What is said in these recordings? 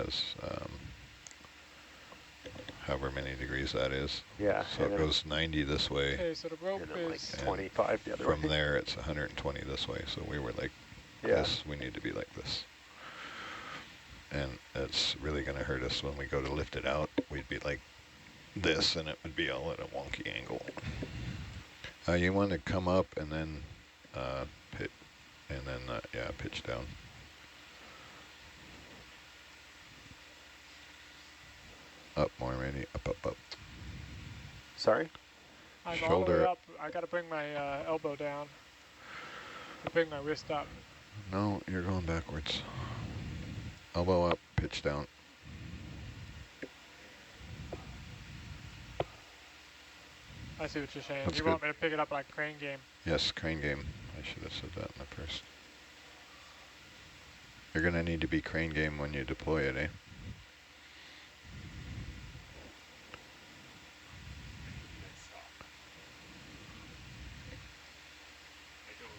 has however many degrees that is. Yeah. So it goes 90 this way. Okay, so the rope And then like is... 25 the other way. From there, it's 120 this way. So we were like this. We need to be like this. And it's really going to hurt us when we go to lift it out. We'd be like this, and it would be all at a wonky angle. You want to come up and then pitch, and then yeah, pitch down. Up more, maybe. Up, up, up. Sorry? I'm all the Shoulder way up. I got to bring my elbow down. To bring my wrist up. No, you're going backwards. Elbow up, pitch down. I see what you're saying. That's You good. want me to pick it up like crane game? Yes, crane game. I should have said that in the first. You're going to need to be crane game when you deploy it, eh?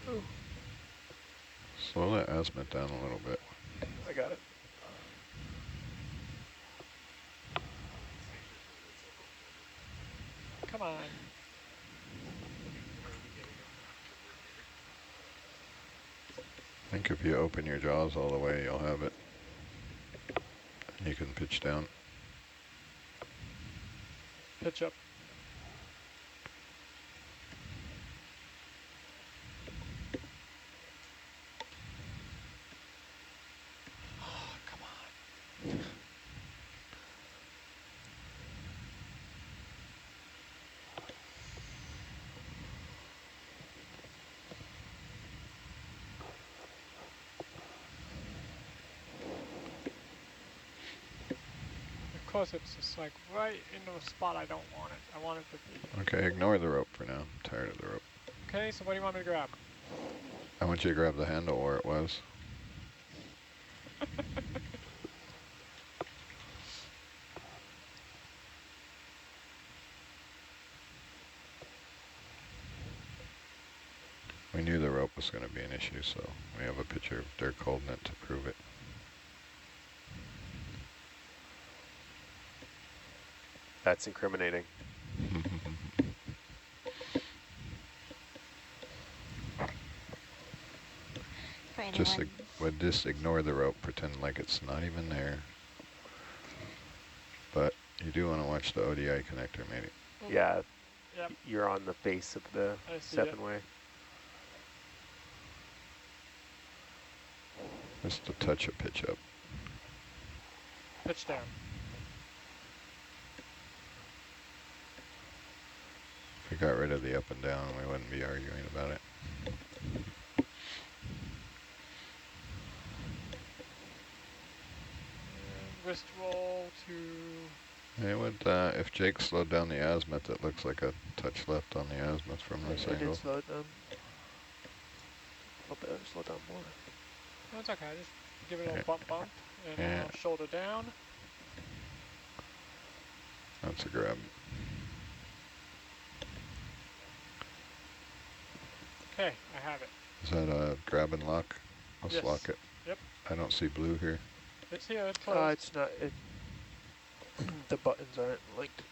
Ooh. Slow that azimuth down a little bit. I got it. Come on. I think if you open your jaws all the way, you'll have it. You can pitch down. Pitch up. Oh, come on. Of course, it's just like right into a spot I don't want it. I want it to be... Okay, ignore the rope for now. I'm tired of the rope. Okay, so what do you want me to grab? I want you to grab the handle where it was. We knew the rope was going to be an issue, so we have a picture of Dirk holding it to prove it. That's incriminating. Just ignore the rope, pretend like it's not even there. But you do want to watch the ODI connector, maybe. Yeah. Yep. You're on the face of the 7-way. Just a touch of pitch up. Pitch down. If we got rid of the up and down, we wouldn't be arguing about it. And wrist roll to... Hey, if Jake slowed down the azimuth, it looks like a touch left on the azimuth from this I angle. did slow it down. I'll better slow down more. No, it's okay. Just give it a little bump, and shoulder down. That's a grab. Okay, I have it. Is that a grab and lock? Let's lock it. Yep. I don't see blue here. It's here. It's closed. It's not. The buttons aren't linked.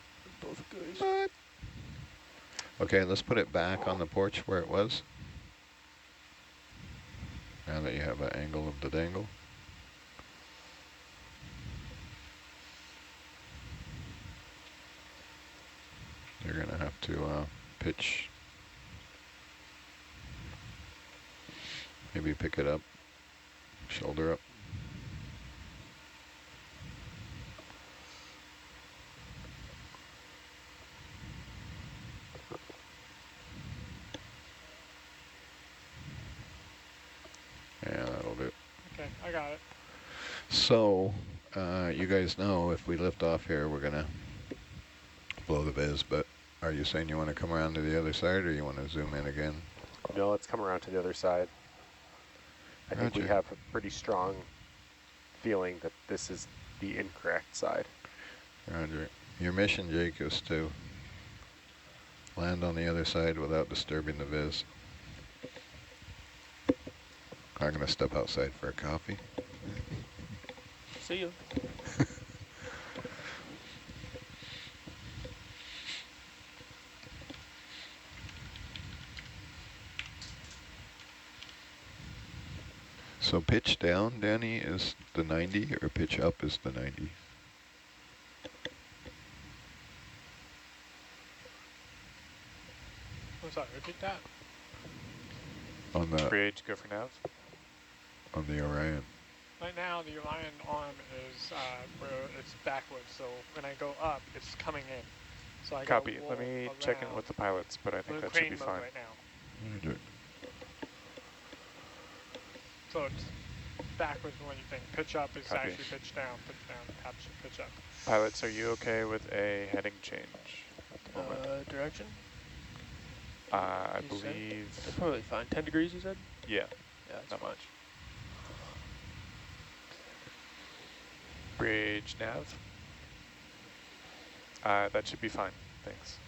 Both guys. What? Okay, let's put it back on the porch where it was. Now that you have an angle of the dangle. You're going to have to pitch. Maybe pick it up, shoulder up. Yeah, that'll do. Okay, I got it. So, you guys know if we lift off here, we're going to blow the viz, but are you saying you want to come around to the other side or you want to zoom in again? No, let's come around to the other side. I think we have a pretty strong feeling that this is the incorrect side. Roger. Your mission, Jake, is to land on the other side without disturbing the viz. I'm going to step outside for a coffee. See you. So pitch down, Danny, is the 90, or pitch up is the 90? I'm sorry, repeat that. On the Bridge, go for nav. on the Orion. Right now, the Orion arm is where it's backwards, so when I go up, it's coming in. So I Copy. gotta Let roll me around. check in with the pilots, but I I'm think in that should crane be mode fine. right now. Roger. So it's backwards when you think. Pitch up is Copy. actually pitch down, pitch up. Pilots, are you okay with a heading change at the moment? Direction? I You said? believe, That's probably fine. 10 degrees, you said? yeah, Yeah, that's not fine. much. Bridge nav. That should be fine, thanks.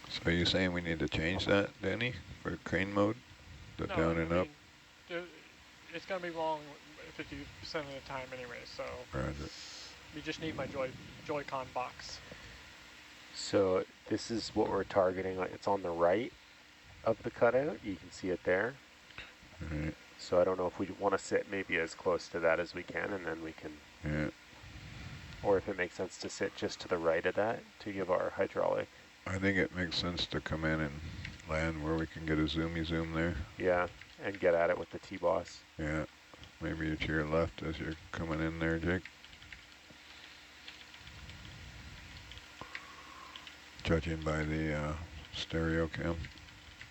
So are you saying we need to change that, Danny, for crane mode? The No, down I and mean, up? it's gonna be wrong 50% of the time anyway, so Roger. we just need my Joy-Con box. So this is what we're targeting. Like, it's on the right of the cutout. You can see it there. All right. So I don't know if we want to sit maybe as close to that as we can, and then we can, Yeah. or if it makes sense to sit just to the right of that to give our hydraulic. I think it makes sense to come in and land where we can get a zoomy zoom there. Yeah, and get at it with the T-boss. Yeah. Maybe to your left as you're coming in there, Jake. Judging by the stereo cam,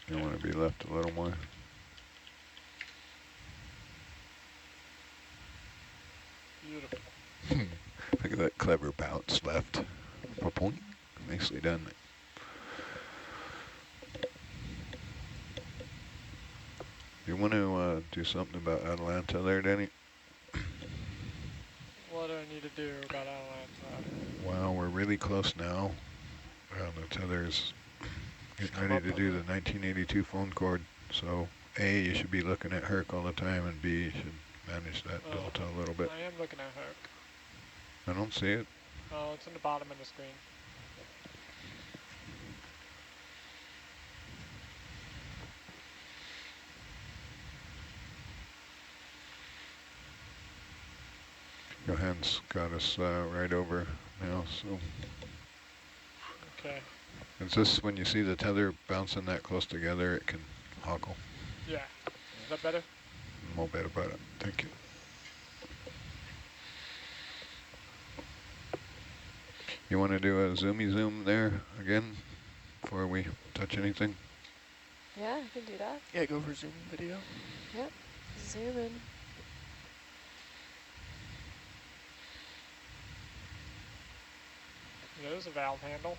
you want to be left a little more. Beautiful. Look at that clever bounce left. Point. Nicely done. You want to do something about Atalanta there, Danny? What do I need to do about Atalanta? Well, we're really close now. The tether's getting ready to do the 1982 phone cord. So, A, you should be looking at Herc all the time, and B, you should manage that delta a little bit. I am looking at Herc. I don't see it. Oh, it's in the bottom of the screen. Johan's got us right over now, so. Okay. Is this when you see the tether bouncing that close together, it can hoggle? Yeah. Is that better? No bad about it. Thank you. You want to do a zoomy zoom there again before we touch anything? Yeah, I can do that. Yeah, go for zoom video. Yep. Zoom in. There's a valve handle.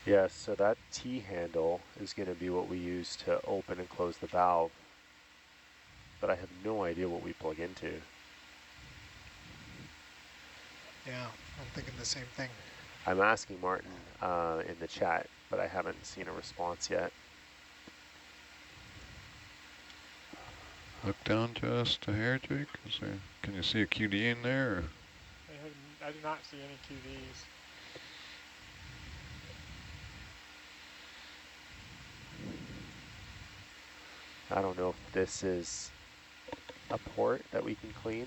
Yes, so that T handle is going to be what we use to open and close the valve. But I have no idea what we plug into. Yeah, I'm thinking the same thing. I'm asking Martin in the chat, but I haven't seen a response yet. Look down just a hair, Jake. Is there, can you see a QD in there? Or? I do not see any QDs. I don't know if this is a port that we can clean.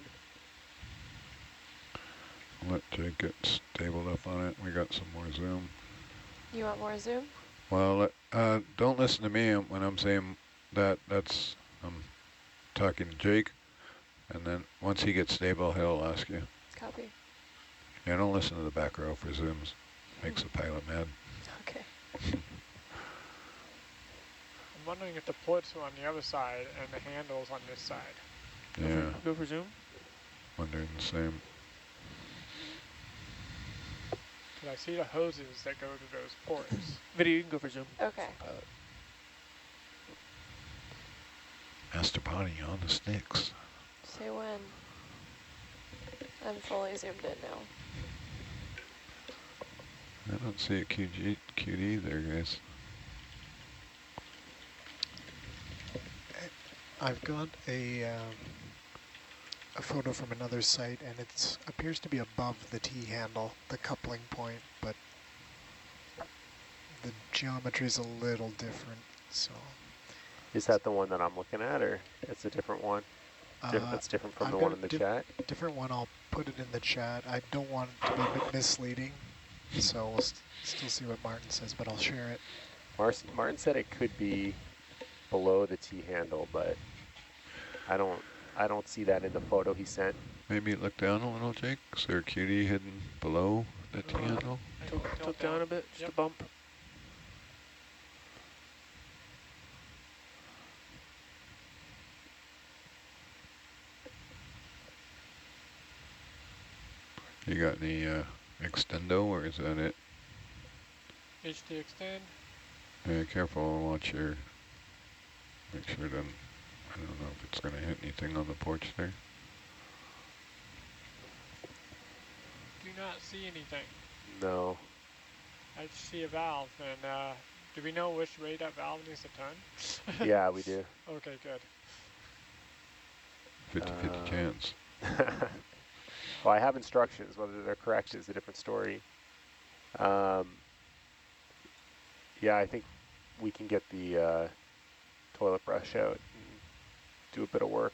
Let Jake get stabled up on it. We got some more zoom. You want more zoom? Well, don't listen to me when I'm saying that. That's I'm talking to Jake, and then once he gets stable, he'll ask you. Copy. Yeah, don't listen to the back row for zooms. Makes the pilot mad. Okay. I'm wondering if the ports are on the other side and the handle's on this side. Yeah, Go for zoom. wondering the same. Because I see the hoses that go to those ports. Video, you can go for zoom. Okay. Master Potty on the sticks. Say when. I'm fully zoomed in now. I don't see a QD there, guys. I've got a photo from another site, and it appears to be above the T-handle, the coupling point, but the geometry is a little different, so... Is that the one that I'm looking at, or it's a different one? That's different from I've the got one in the chat? different one. I'll put it in the chat. I don't want it to be misleading, so we'll still see what Martin says, but I'll share it. Martin said it could be below the T-handle, but I don't see that in the photo he sent. Maybe look down a little, Jake. Is there a cutie hidden below the T-handle? Tilt down a bit, just a bump. You got any extendo, or is that it? HT extend. Yeah, careful, watch your, make sure it doesn't, I don't know if it's going to hit anything on the porch there. Do not see anything. No. I just see a valve, and do we know which way that valve needs to turn? Yeah, we do. Okay, good. 50-50 chance. Well, I have instructions. Whether they're correct is a different story. Yeah, I think we can get the toilet brush out and do a bit of work.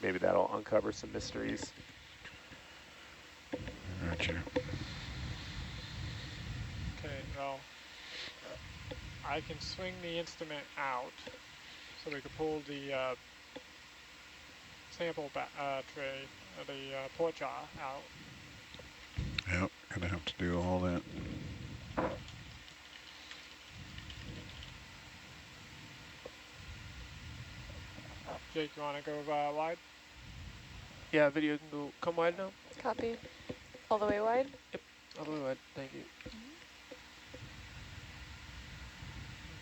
Maybe that'll uncover some mysteries. Roger. Okay, well, I can swing the instrument out so we can pull the sample tray, the port jar out. Yep, gonna have to do all that. Jake, you want to go wide? Yeah, video can go, come wide now. Copy. All the way wide? Yep, all the way wide, thank you.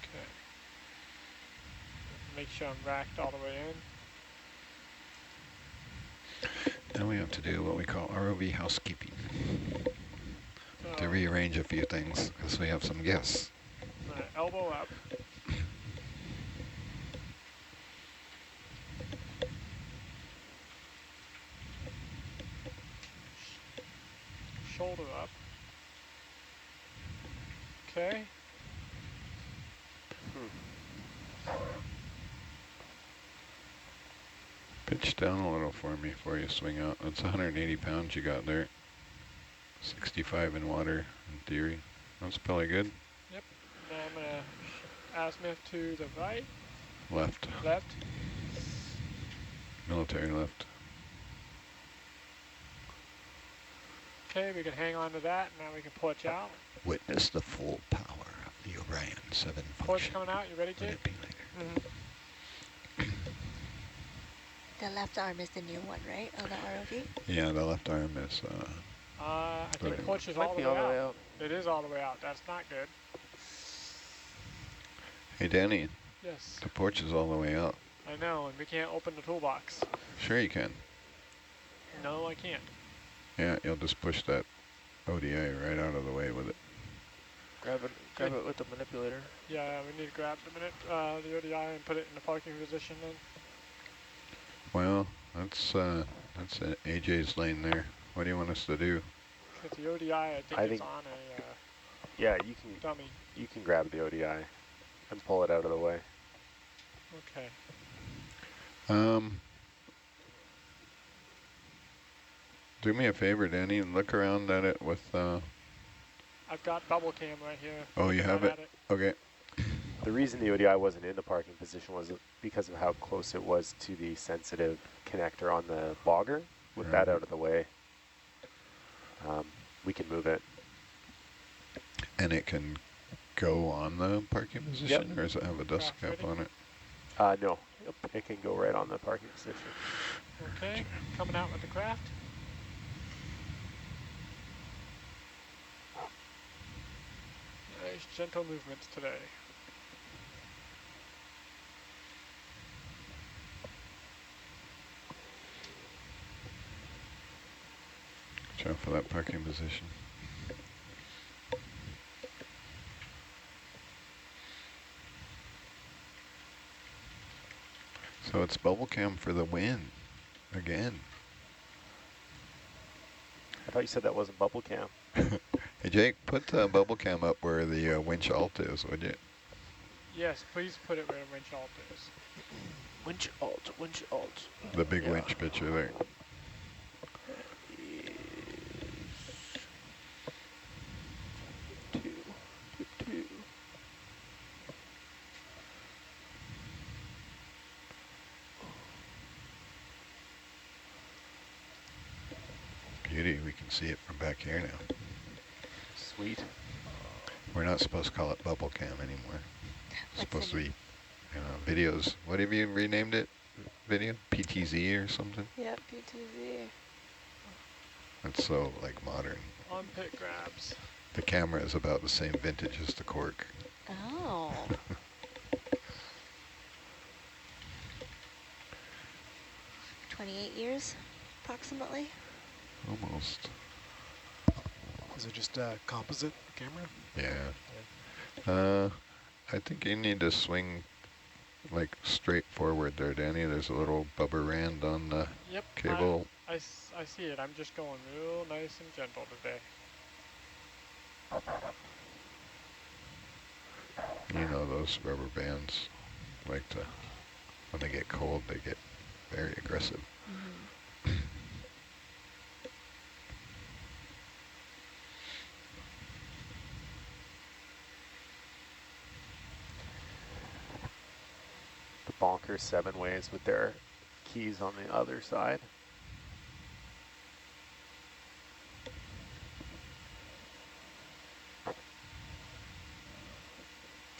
Okay. Make sure I'm racked all the way in. Now we have to do what we call ROV housekeeping. To Oh. rearrange a few things, because we have some guests. Right, elbow up. Shoulder up. Okay. Pitch down a little for me before you swing out. That's 180 pounds you got there. 65 in water, in theory. That's probably good. Yep. Now I'm going to azimuth to the right, Left. left. Military left. Okay, we can hang on to that. Now we can porch out. Witness the full power of the Orion 7 Porch function. coming out. You ready, Jake? Manipulator. The left arm is the new one, right? On the ROV? Yeah, the left arm is... I think Right. porch is Might all be the all way the way out. out. It is all the way out. That's not good. Hey, Danny, Yes, the porch is all the way out. I know, and we can't open the toolbox. Sure you can. No, I can't. Yeah, you'll just push that ODI right out of the way with it. Grab it with the manipulator. Yeah, we need to grab the ODI and put it in the parking position then. Well, that's AJ's lane there. What do you want us to do? Because the ODI, I think I it's think- on a Yeah, dummy. you can grab the ODI and pull it out of the way. Okay. Do me a favor, Danny, and look around at it with... I've got bubble cam right here. Oh, you have Run it? at Okay. The reason the ODI wasn't in the parking position was because of how close it was to the sensitive connector on the bogger. With that Right. out of the way, we can move it. And it can go on the parking position, or does it have a dust Craft cap ready? on it? No, it can go right on the parking position. Okay, coming out with the craft. Nice gentle movements today. Watch out for that parking position. So it's bubble cam for the win again. I thought you said that wasn't bubble cam. Hey Jake, put the bubble cam up where the winch alt is, would you? Yes, please put it where the winch alt is. Winch alt, winch alt. The big Yeah. winch picture there. Two. Beauty, we can see it from back here now. Sweet. We're not supposed to call it bubble cam anymore. It's What's supposed to the be videos. What have you renamed it? Video? PTZ or something? Yep, PTZ. It's so like modern. On pit grabs. The camera is about the same vintage as the cork. Oh. 28 years, approximately. Almost. Is it just a composite camera? Yeah. I think you need to swing like straight forward there, Danny. There's a little bubber rand on the cable. I see it. I'm just going real nice and gentle today. You know those rubber bands like to, when they get cold, they get very aggressive. The bonker 7 ways with their keys on the other side.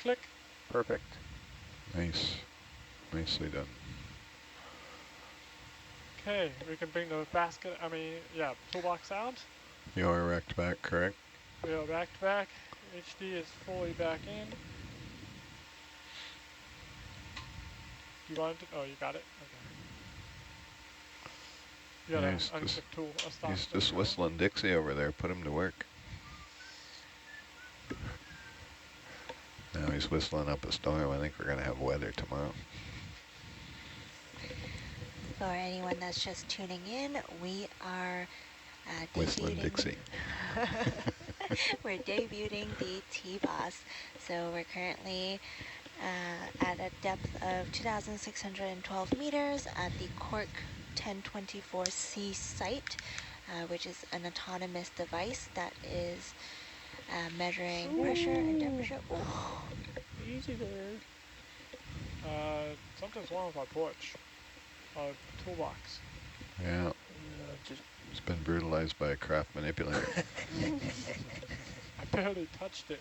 Click. Perfect. Nice. Nicely done. Okay, we can bring the toolbox out. You are erect back, correct? We are back to back. HD is fully back in. You wanted to? Oh, you got it? Okay. You got He's a tool, a stop. He's just whistling Dixie over there. Put him to work. Now he's whistling up a storm. I think we're going to have weather tomorrow. For anyone that's just tuning in, we are Whistling Dixie. we're debuting the T-Boss. So we're currently at a depth of 2,612 meters at the Cork 1024C site, which is an autonomous device that is measuring pressure and temperature. Ooh. Easy there. Something's wrong with our porch. Our toolbox. Yeah. It's been brutalized by a craft manipulator. I barely touched it.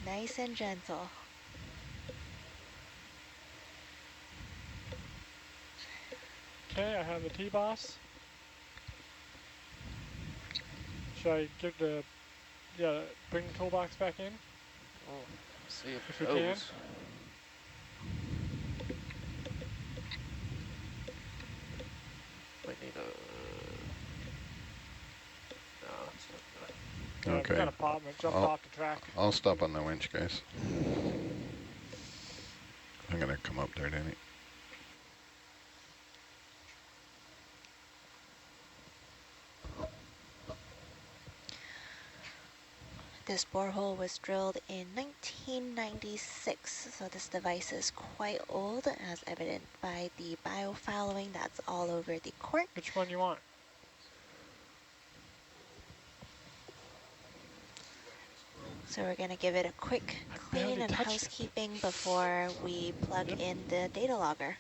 Nice and gentle. Okay, I have the T-Boss. Should I give bring the toolbox back in? Oh, see if we it can. goes. Might need a... No, it's not gonna... Okay. We got a problem. It jumped off the track. I'll stop on the winch, guys. I'm going to come up there, Danny. This borehole was drilled in 1996, so this device is quite old, as evident by the biofouling that's all over the cork. Which one you want? So we're going to give it a quick clean and housekeeping before we plug in the data logger.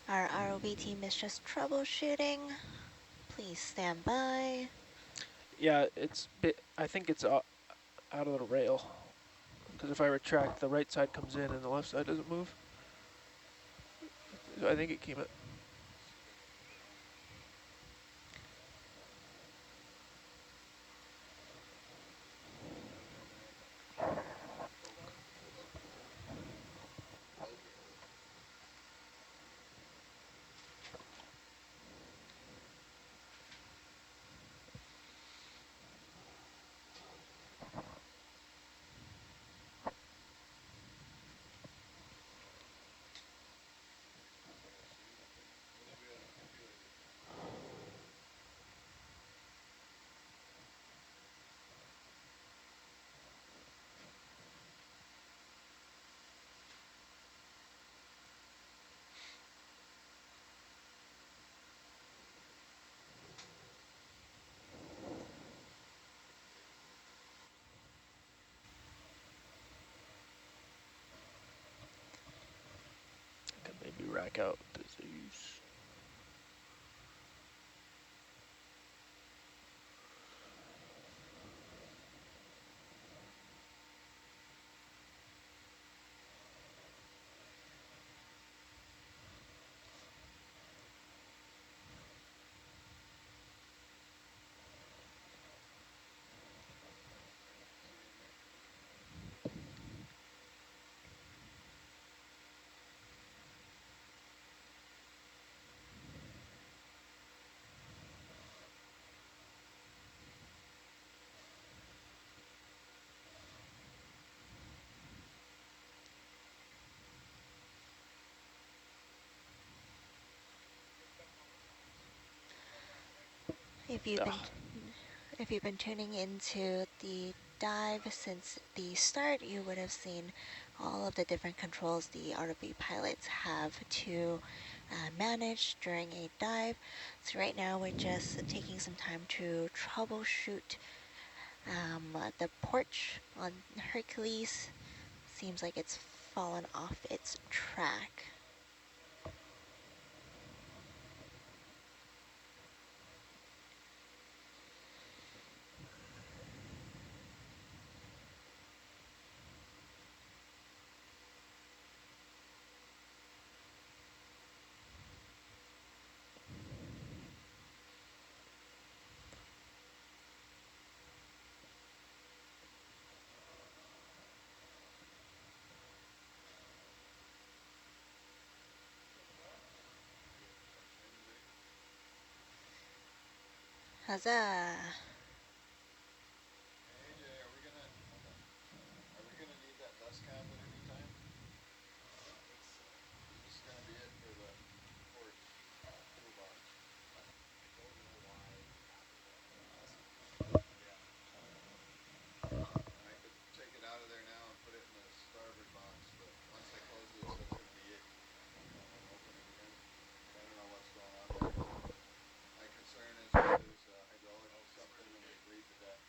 Our ROV team is just troubleshooting. Please stand by. Yeah, I think it's out of the rail. Because if I retract, the right side comes in and the left side doesn't move. So I think it came at... out disease. If you've been tuning into the dive since the start, you would have seen all of the different controls the ROV pilots have to manage during a dive. So right now we're just taking some time to troubleshoot the porch on Hercules. Seems like it's fallen off its track. Huzzah! AJ, are we gonna need that dust cap at any time? Is this gonna be it for the porch toolbox? I could take it out of there now and put it in the starboard box, but once I close this, that's gonna be it. And open it again. I don't know what's going on there. My concern is with this hydraulic something when we bleed to death.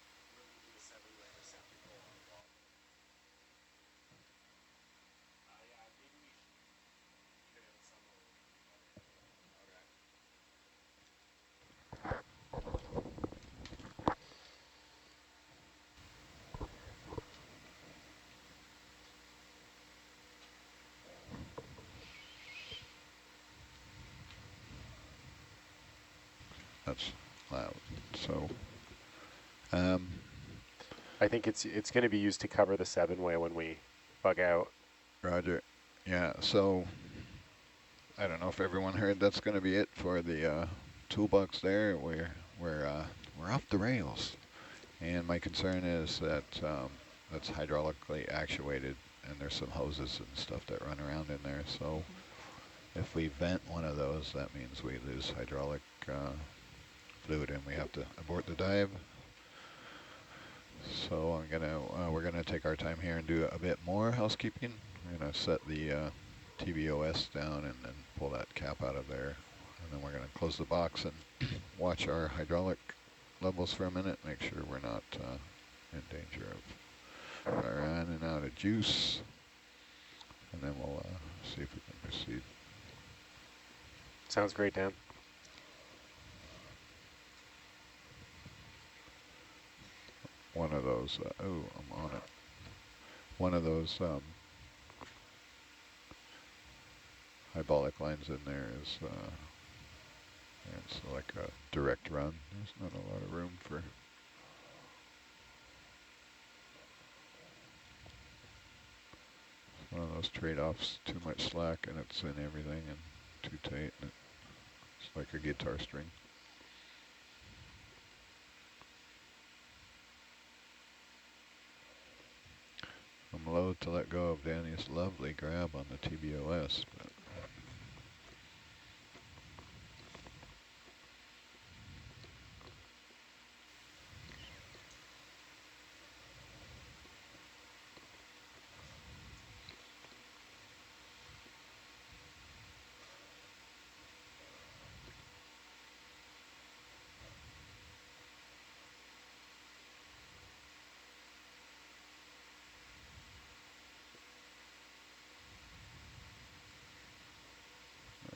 That's loud. So, I think it's going to be used to cover the 7-way when we bug out. Roger. Yeah, so I don't know if everyone heard, that's going to be it for the toolbox there. We're off the rails. And my concern is that that's hydraulically actuated, and there's some hoses and stuff that run around in there. So if we vent one of those, that means we lose hydraulic fluid and we have to abort the dive. So we're gonna take our time here and do a bit more housekeeping. We're gonna set the TBOS down and then pull that cap out of there. And then we're gonna close the box and watch our hydraulic levels for a minute, make sure we're not in danger of running out of juice. And then we'll see if we can proceed. Sounds great, Dan. One of those, oh, I'm on it. One of those hydraulic lines in there is, it's like a direct run. There's not a lot of room for. One of those trade-offs, too much slack and it's in everything, and too tight and it's like a guitar string. I'm loath to let go of Danny's lovely grab on the TBOS, but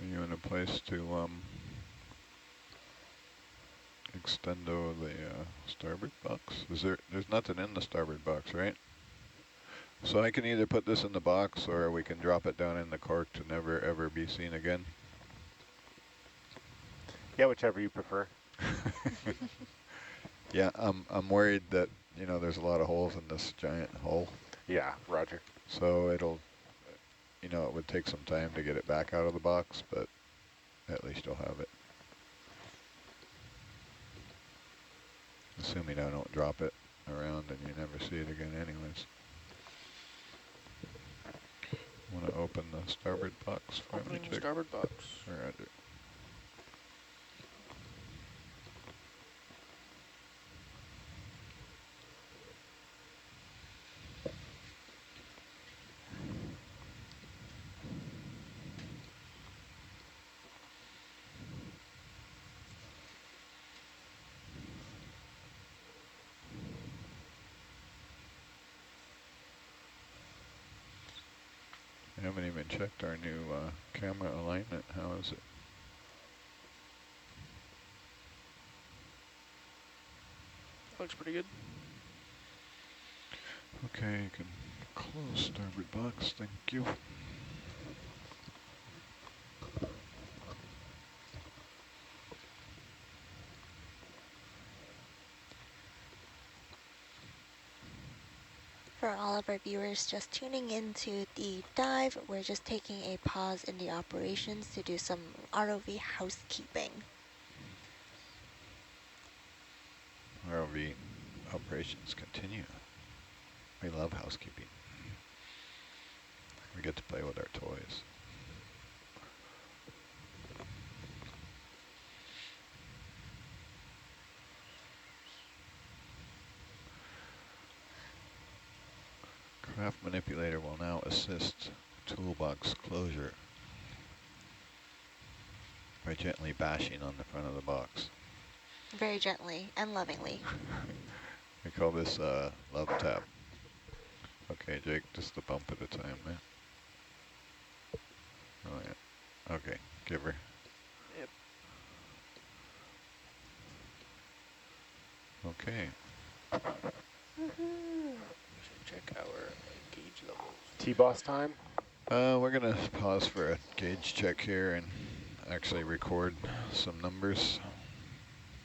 you in a place to extendo the starboard box? There's nothing in the starboard box, right? So I can either put this in the box or we can drop it down in the cork to never ever be seen again. Yeah, whichever you prefer. Yeah, I'm worried that, you know, there's a lot of holes in this giant hull. Yeah, roger. So it'll, you know, it would take some time to get it back out of the box, but at least you'll have it. Assuming I don't drop it around and you never see it again anyways. Want to open the starboard box for Opening me, the starboard box. Roger. I haven't even checked our new camera alignment. How is it? Looks pretty good. Okay, you can close starboard box. Thank you. For all of our viewers just tuning into the dive, we're just taking a pause in the operations to do some ROV housekeeping. ROV operations continue. We love housekeeping. We get to play with our toys. Craft manipulator will now assist toolbox closure by gently bashing on the front of the box. Very gently and lovingly. We call this love tap. Okay, Jake, just a bump at a time, man. Oh, yeah. Okay, give her. Yep. Okay. Should check our gauge levels. T-boss time? We're going to pause for a gauge check here and actually record some numbers.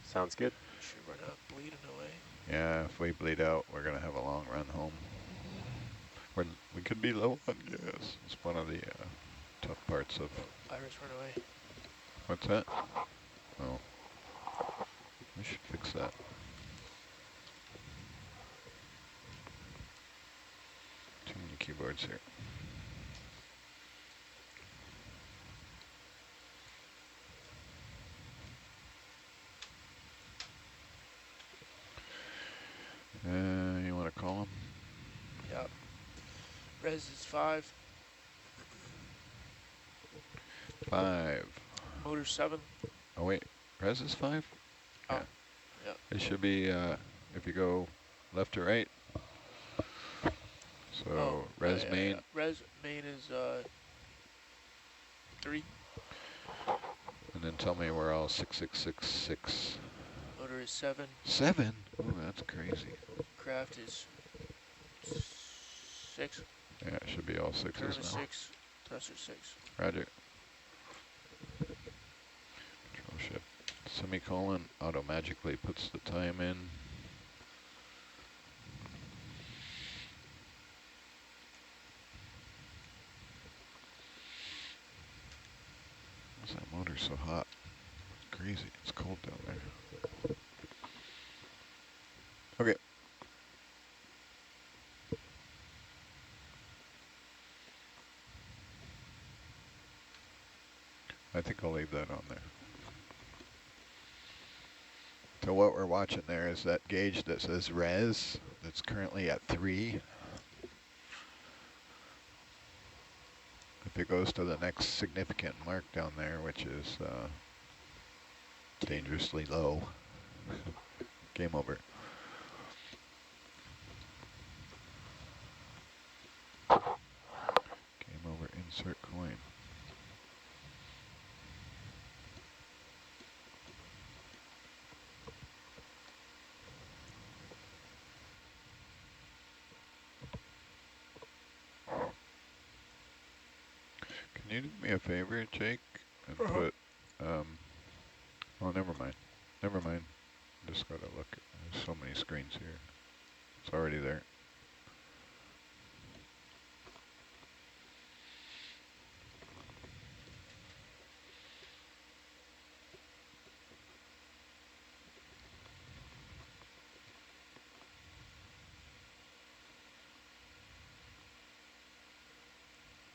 Sounds good. Make sure we're not bleeding away. Yeah, if we bleed out, we're going to have a long run home. We could be low on gas. It's one of the tough parts of... Iris, run away. What's that? Oh. We should fix that. Too many keyboards here. You want to call them? Yep. Res is 5. 5. Motor 7. Oh wait, res is 5? Oh, Yeah. yep. It should be, if you go left to right. So, res main. Yeah. Res main is 3. And then tell me we're all 6666. Motor is 7. 7? Oh, that's crazy. Craft is 6. Yeah, it should be all 6s Turn is now. 6. Thruster 6. Roger. Control shift. Semicolon auto-magically puts the time in. Why's that motor so hot? It's crazy. It's cold down there. Okay. I think I'll leave that on there. So what we're watching there is that gauge that says res, that's currently at 3. If it goes to the next significant mark down there, which is dangerously low, game over. Game over, insert coin. you do me a favor, Jake, and put, oh, never mind. Never mind. Just gotta look. There's so many screens here. It's already there.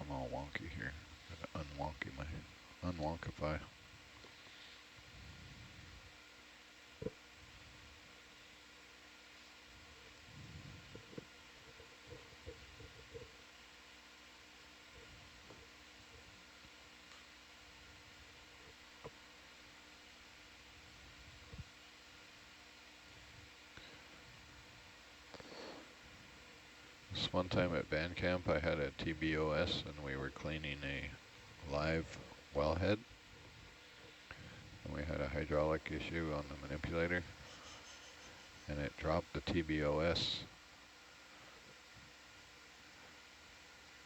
I'm all wonky here. Gotta unwonky my unwonkify. This one time at band camp, I had a TBOS and we were cleaning a live wellhead. And we had a hydraulic issue on the manipulator. And it dropped the TBOS.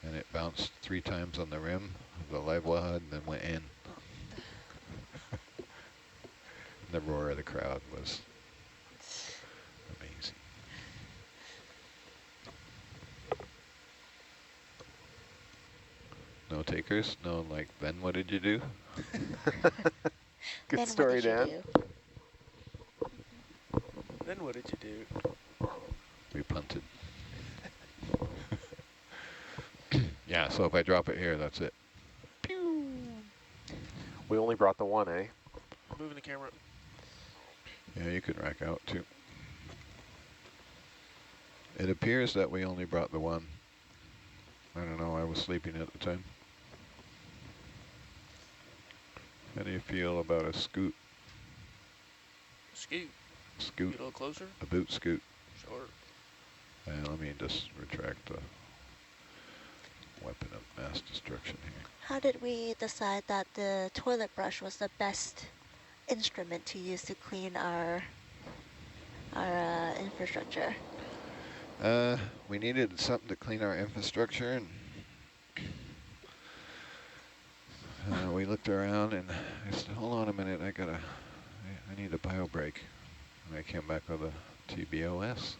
And it bounced 3 times on the rim of the live wellhead and then went in. The roar of the crowd was amazing. No takers? No, like, then what did you do? Good Then story, what did Dan. you do? Then what did you do? We punted. Yeah, so if I drop it here, that's it. Pew! We only brought the one, eh? Moving the camera. Yeah, you can rack out too. It appears that we only brought the one. I don't know, I was sleeping at the time. How do you feel about a scoot? Scoot. Scoot. Get a little closer. A boot scoot. Sure. And let me just retract the weapon of mass destruction here. How did we decide that the toilet brush was the best instrument to use to clean our infrastructure? We needed something to clean our infrastructure, and we looked around and I said, hold on a minute, I need a bio break. And I came back with a TBOS.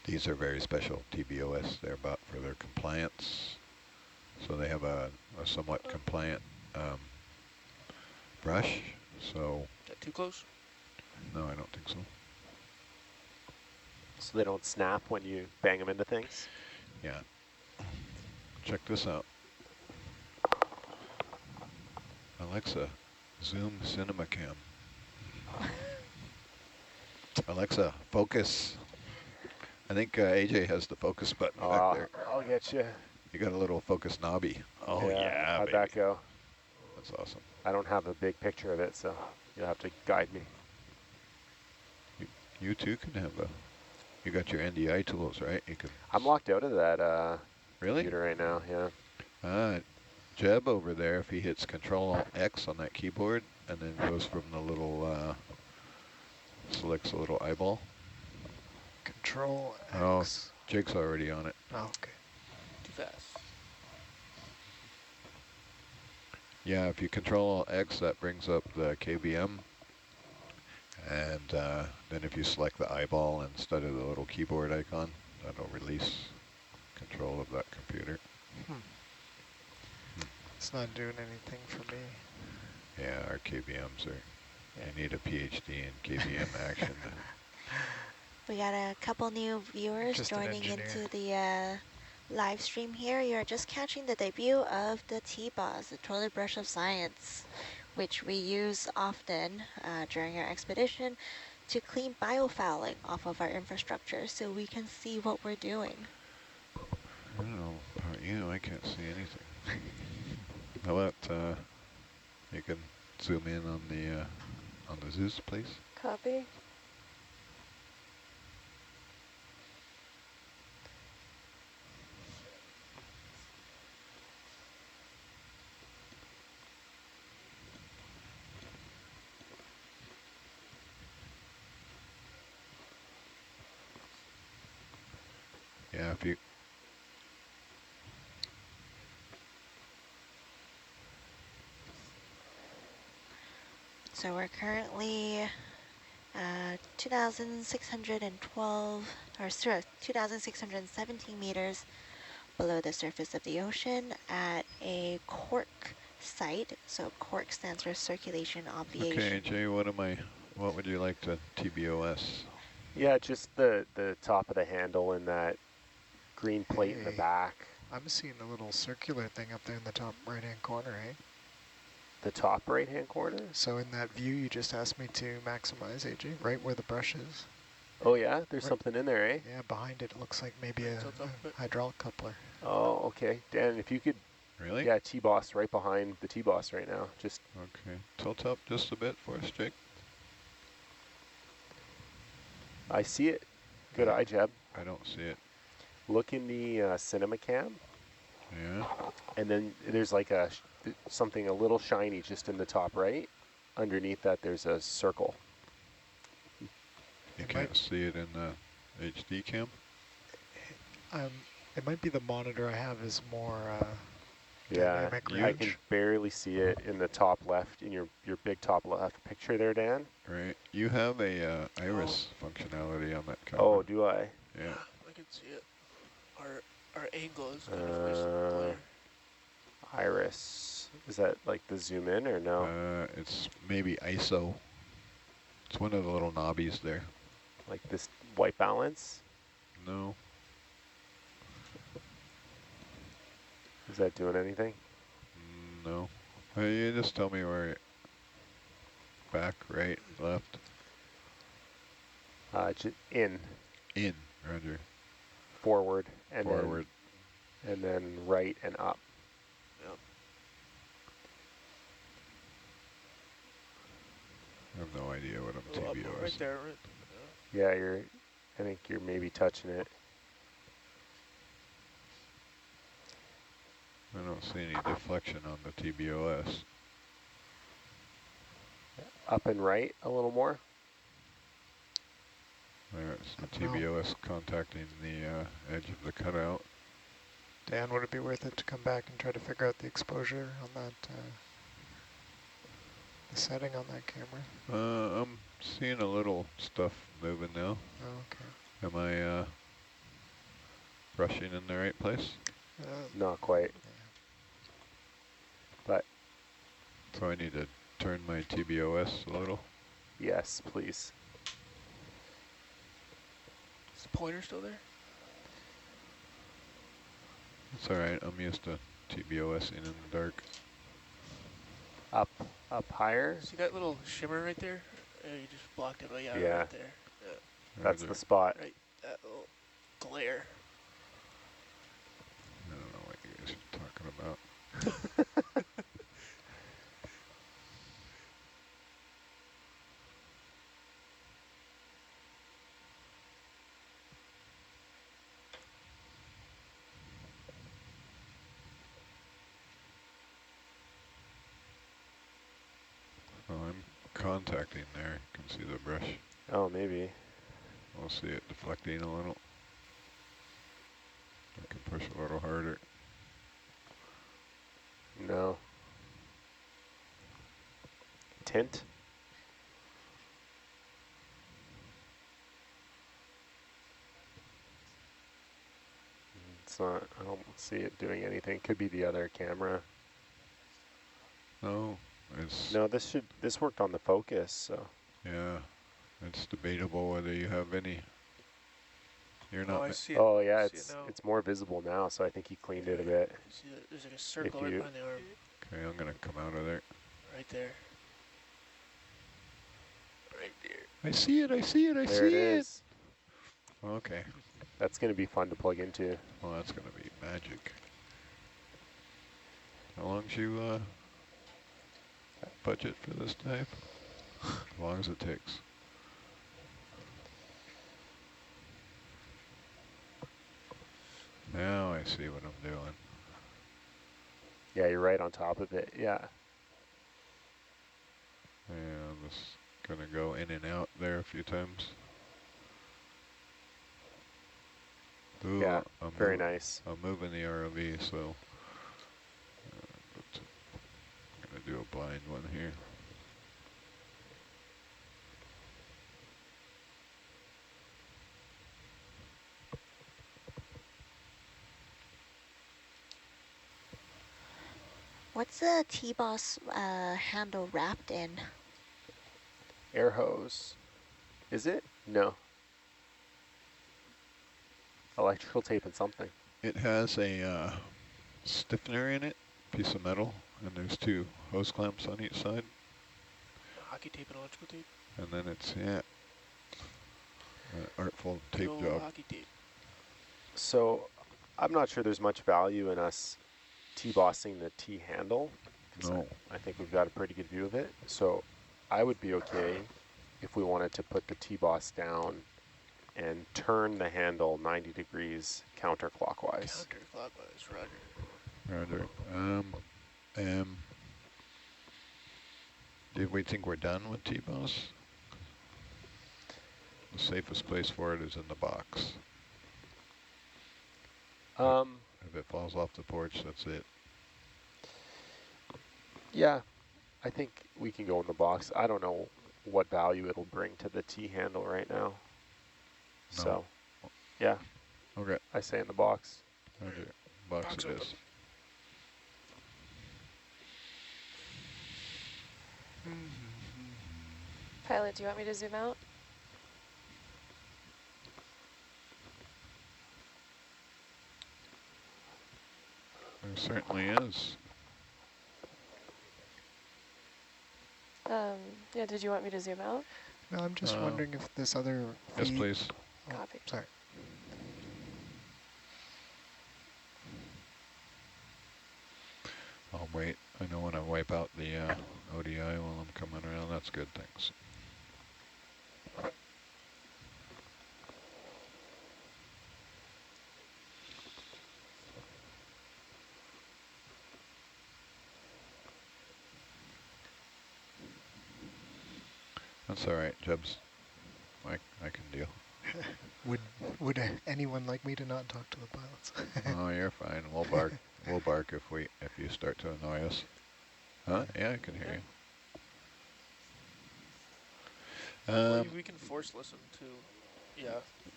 These are very special TBOS. They're bought for their compliance. So they have a somewhat compliant brush. So. Is that too close? No, I don't think so. So they don't snap when you bang them into things? Yeah. Check this out. Alexa, zoom cinema cam. Alexa, focus. I think AJ has the focus button back there. I'll get you. You got a little focus knobby. Oh yeah, how'd baby. that go? That's awesome. I don't have a big picture of it, so you'll have to guide me. You too can have you got your NDI tools, right? You can. I'm locked out of that really? computer right now, yeah. Jeb over there, if he hits Control-X on that keyboard and then goes from the little, selects a little eyeball. Control-X. Oh, Jake's already on it. Oh, okay. Too fast. Yeah, if you Control-X, that brings up the KBM. And then if you select the eyeball instead of the little keyboard icon, that'll release control of that computer. It's not doing anything for me. Yeah, our KBMs are, you need a PhD in KBM action. We got a couple new viewers Just an joining engineer. into the live stream here. You're just catching the debut of the T-Boss, the toilet brush of science, which we use often during our expedition to clean biofouling off of our infrastructure so we can see what we're doing. I don't know about you, I can't see anything. How about you can zoom in on the Zeus, please? Copy. Yeah, if you... So we're currently 2,612, or sorry, 2,617 meters below the surface of the ocean at a cork site. So cork stands for circulation obviation. Okay, Jay, what would you like to TBOS? Yeah, just the top of the handle and that green plate in the Hey, back. I'm seeing a little circular thing up there in the top right-hand corner, eh? The top right-hand corner? So in that view you just asked me to maximize, AJ, right where the brush is. Oh yeah, there's Right. something in there, eh? Yeah, behind it looks like maybe a Tilt up a bit. hydraulic coupler. Oh, okay. Dan, if you could, Really? yeah, T-boss right behind the T-boss right now. Just Okay. Tilt up just a bit for us, Jake. I see it. Good eye, Jeb. I don't see it. Look in the cinema cam, Yeah. and then there's like something a little shiny just in the top right. Underneath that, there's a circle. You It can't might- see it in the HD cam? It might be the monitor I have is more Yeah, dynamic I range. can barely see it in the top left, in your big top left picture there, Dan. Right. You have a iris functionality on that camera. Oh, do I? Yeah. I can see it. Our angle is kind of nice and clear. Iris. Is that like the zoom in or no? It's maybe ISO. It's one of the little knobbies there. Like this white balance? No. Is that doing anything? No. You just tell me where. Back, right, left. In, In. Roger. forward, and Forward. then right and up. I have no idea what I'm Oh, TBOS. right there. Right. Yeah, I think you're maybe touching it. I don't see any deflection on the TBOS. Up and right a little more. There's the No. TBOS contacting the edge of the cutout. Dan, would it be worth it to come back and try to figure out the exposure on that, the setting on that camera? I'm seeing a little stuff moving now. Oh, okay. Am I brushing in the right place? Not quite. But So I need to turn my TBOS a little. yes, please. Is the pointer still there? It's alright, I'm used to TBOSing in the dark. Up higher. See that little shimmer right there? You just blocked it. Oh yeah, Yeah. right there. Yeah, That's Roger. the spot. right. That little glare. I don't know what you guys are talking about. Well, I'm contacting there. You can see the brush. Oh, maybe. We'll see it deflecting a little. I can push a little harder. No. Tint. It's not, I don't see it doing anything. Could be the other camera. No, it's, No, this worked on the focus, so. yeah, it's debatable whether you have any. You're Oh, not, I see it. Oh yeah, I see it now. it's more visible now, so I think he cleaned it a bit. You see that? There's like a circle right you- behind the arm. okay, I'm gonna come out of there. Right there. Right there. I see it, I see it, I There it see it. is. Okay, That's going to be fun to plug into. well that's gonna be magic. How long's you budget for this type? As long as it takes. Now I see what I'm doing. Yeah, you're right on top of it. Yeah. And I'm just gonna go in and out there a few times. Ooh, Yeah, very nice. I'm moving the ROV, so but I'm going to do a blind one here. What's the T-boss handle wrapped in? Air hose. Is it? No. Electrical tape and something. It has a stiffener in it, piece of metal, and there's 2 hose clamps on each side. Hockey tape and electrical tape. And then it's, yeah, artful Good tape old job. hockey tape. So I'm not sure there's much value in us T-bossing the T-handle. No. I think we've got a pretty good view of it. So I would be okay if we wanted to put the T-boss down and turn the handle 90 degrees counterclockwise. Counterclockwise, roger. Roger. Do we think we're done with T-boss? The safest place for it is in the box. If it falls off the porch, that's it. Yeah, I think we can go in the box. I don't know what value it'll bring to the T-handle right now. No. So, yeah, Okay. I say in the box. Roger. Box it open. is. Pilot, do you want me to zoom out? There certainly is. Yeah, did you want me to zoom out? No, I'm just wondering if this other Yes, feed- please. Oh, Copy. sorry. I'll wait. I know when I wipe out the ODI while I'm coming around. That's good, thanks. That's all right, Jebs. I can deal. Would anyone like me to not talk to the pilots? Oh, you're fine. We'll bark. We'll bark if you start to annoy us. Huh? Yeah, I can hear you. We can force listen to, yeah.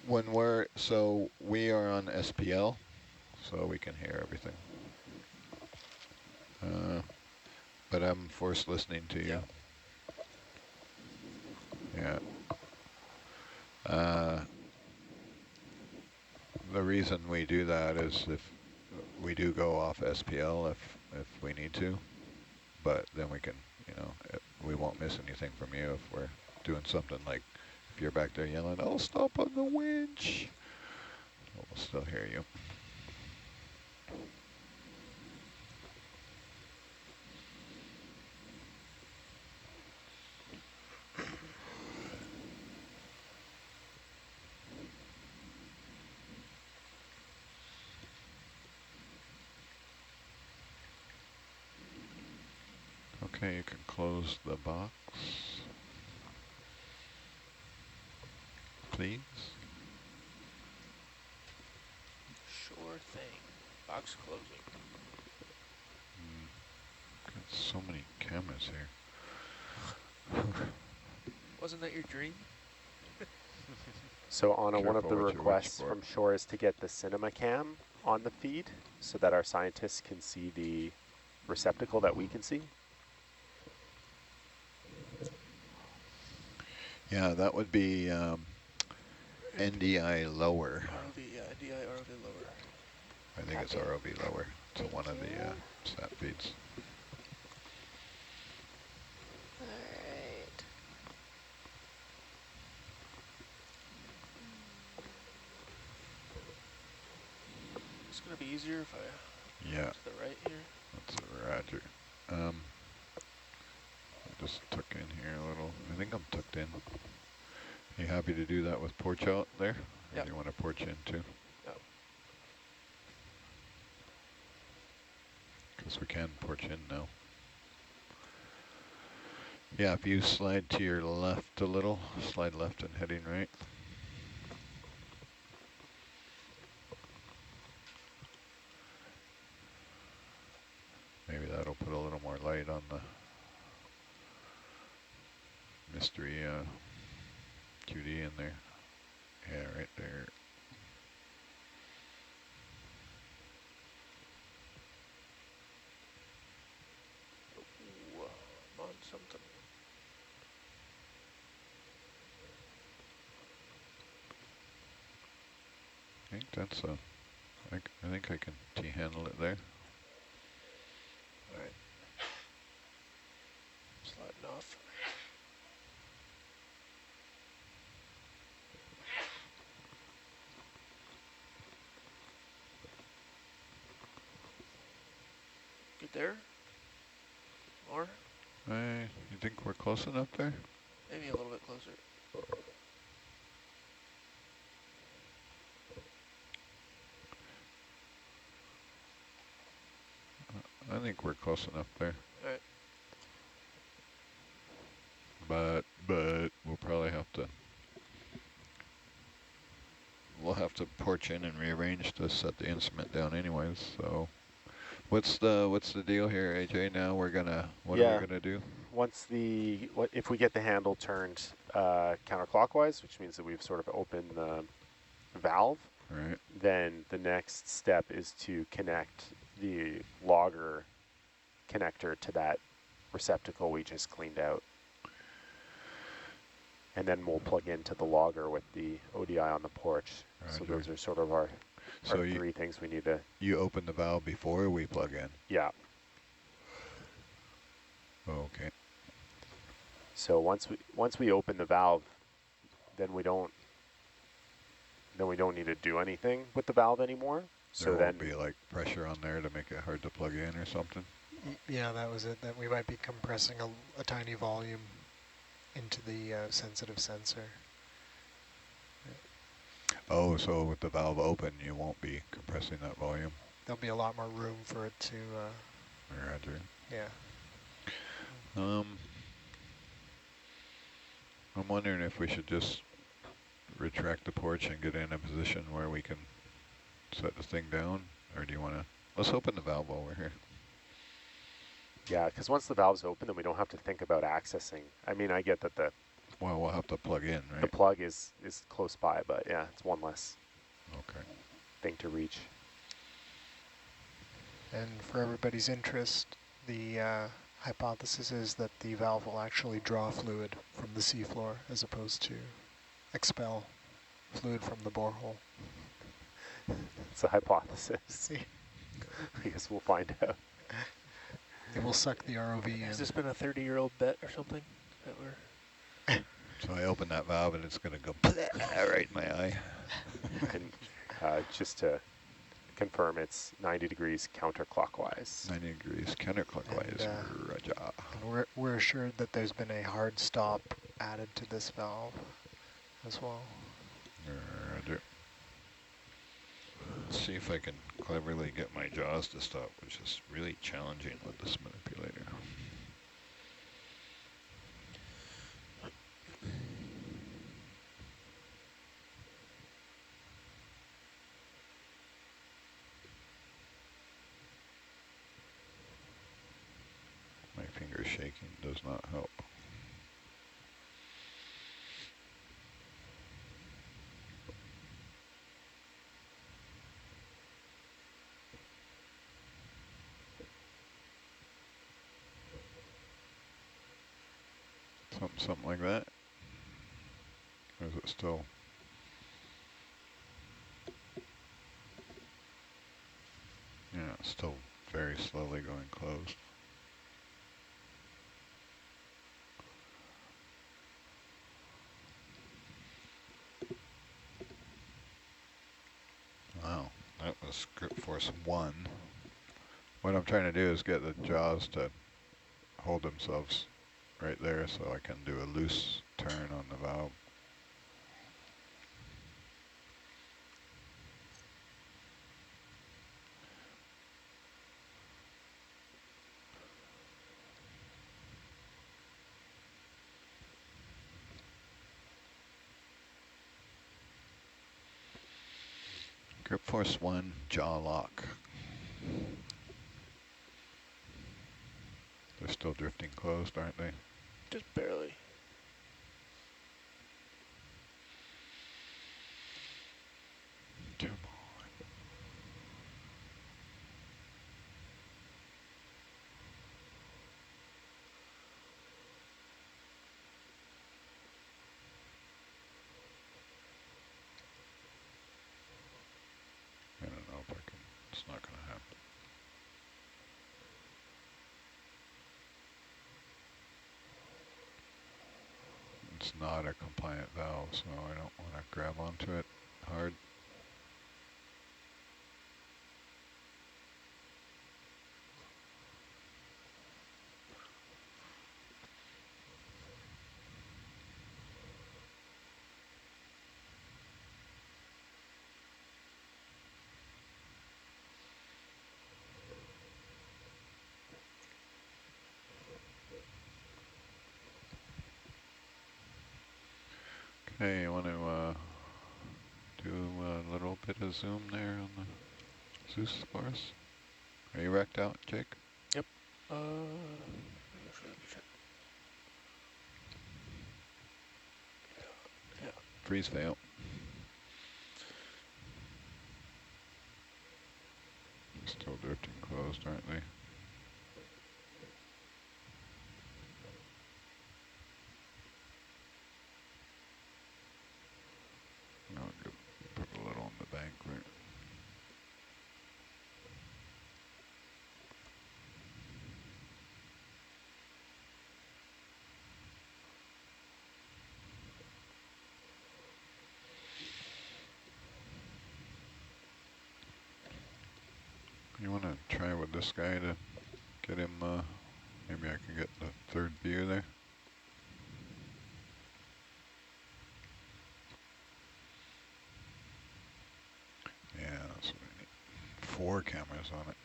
When we are on SPL, so we can hear everything. But I'm forced listening to you. Yeah. The reason we do that is if we do go off SPL if we need to, but then we can, we won't miss anything from you if we're doing something like if you're back there yelling, "Oh, stop on the winch!" We'll still hear you. Okay, you can close the box, please. Sure thing. Box closing. Got so many cameras here. Wasn't that your dream? So Anna, one of Careful the what you wish requests for. from shore is to get the cinema cam on the feed so that our scientists can see the receptacle that we can see. Yeah, that would be NDI lower. ROV, yeah, NDI ROV lower. I think it's ROV lower to one of the sat feeds. Alright. It's going to be easier if I Yeah, to the right here. that's a roger. I just tuck in here a little. I think I'm tucked in. You happy to do that with porch out there? Or Yep. do you want to porch in too? Yep. Because we can porch in now. Yeah, if you slide to your left a little, slide left and heading right. Maybe that'll put a little more light on the mystery QD in there. Yeah, right there. Ooh, I'm on something. I think that's a, I think I can T-handle it there. All right. Sliding off. Good there? More? You think we're close enough there? Maybe a little bit closer. I think we're close enough there. All right. But we'll probably have to, porch in and rearrange to set the instrument down anyways, so. What's the deal here, AJ? Now we're gonna, what are we gonna do? Once if we get the handle turned counterclockwise, which means that we've sort of opened the valve, Right. then the next step is to connect the logger connector to that receptacle we just cleaned out. And then we'll plug into the logger with the ODI on the porch. Roger. So those are sort of our three things we need to... You open the valve before we plug in? Yeah. Okay. So once we open the valve, then we don't need to do anything with the valve anymore. So there won't be like pressure on there to make it hard to plug in or something? Yeah, that was it. That we might be compressing a tiny volume into the sensitive sensor. Oh, so with the valve open, you won't be compressing that volume? There'll be a lot more room for it to... Roger. Yeah. I'm wondering if we should just retract the porch and get in a position where we can set the thing down, or do you want to... Let's open the valve while we're here. Yeah, because once the valve's open, then we don't have to think about accessing. I mean, I get that Well, we'll have to plug in, right? the plug is close by, but yeah, it's one less Okay. thing to reach. And for everybody's interest, the hypothesis is that the valve will actually draw fluid from the seafloor as opposed to expel fluid from the borehole. It's a hypothesis. I guess we'll find out. It will suck the ROV in. Has this been a 30-year-old bet or something that we're... So I open that valve and it's going to go right in my eye. And just to confirm, it's 90 degrees counterclockwise. 90 degrees counterclockwise, And, roger. And we're assured that there's been a hard stop added to this valve as well. Roger. Let's see if I can cleverly get my jaws to stop, which is really challenging with this manipulator. My finger shaking does not help. Something like that? Or is it still? Yeah, it's still very slowly going closed. Wow, that was grip force 1. What I'm trying to do is get the jaws to hold themselves right there so I can do a loose turn on the valve. Grip force 1, jaw lock. still drifting closed, aren't they? Just barely. Come on. I don't know if I can, it's not going to happen. It's not a compliant valve, so I don't want to grab onto it hard. Okay, you want to do a little bit of zoom there on the Zeus for us? Are you wrecked out, Jake? Yep. Freeze fail. Still drifting closed, aren't they? No, good. Put a little on the bank, right? You want to try with this guy to get him, maybe I can get the third view there. Yeah, that's what I need. 4 cameras on it.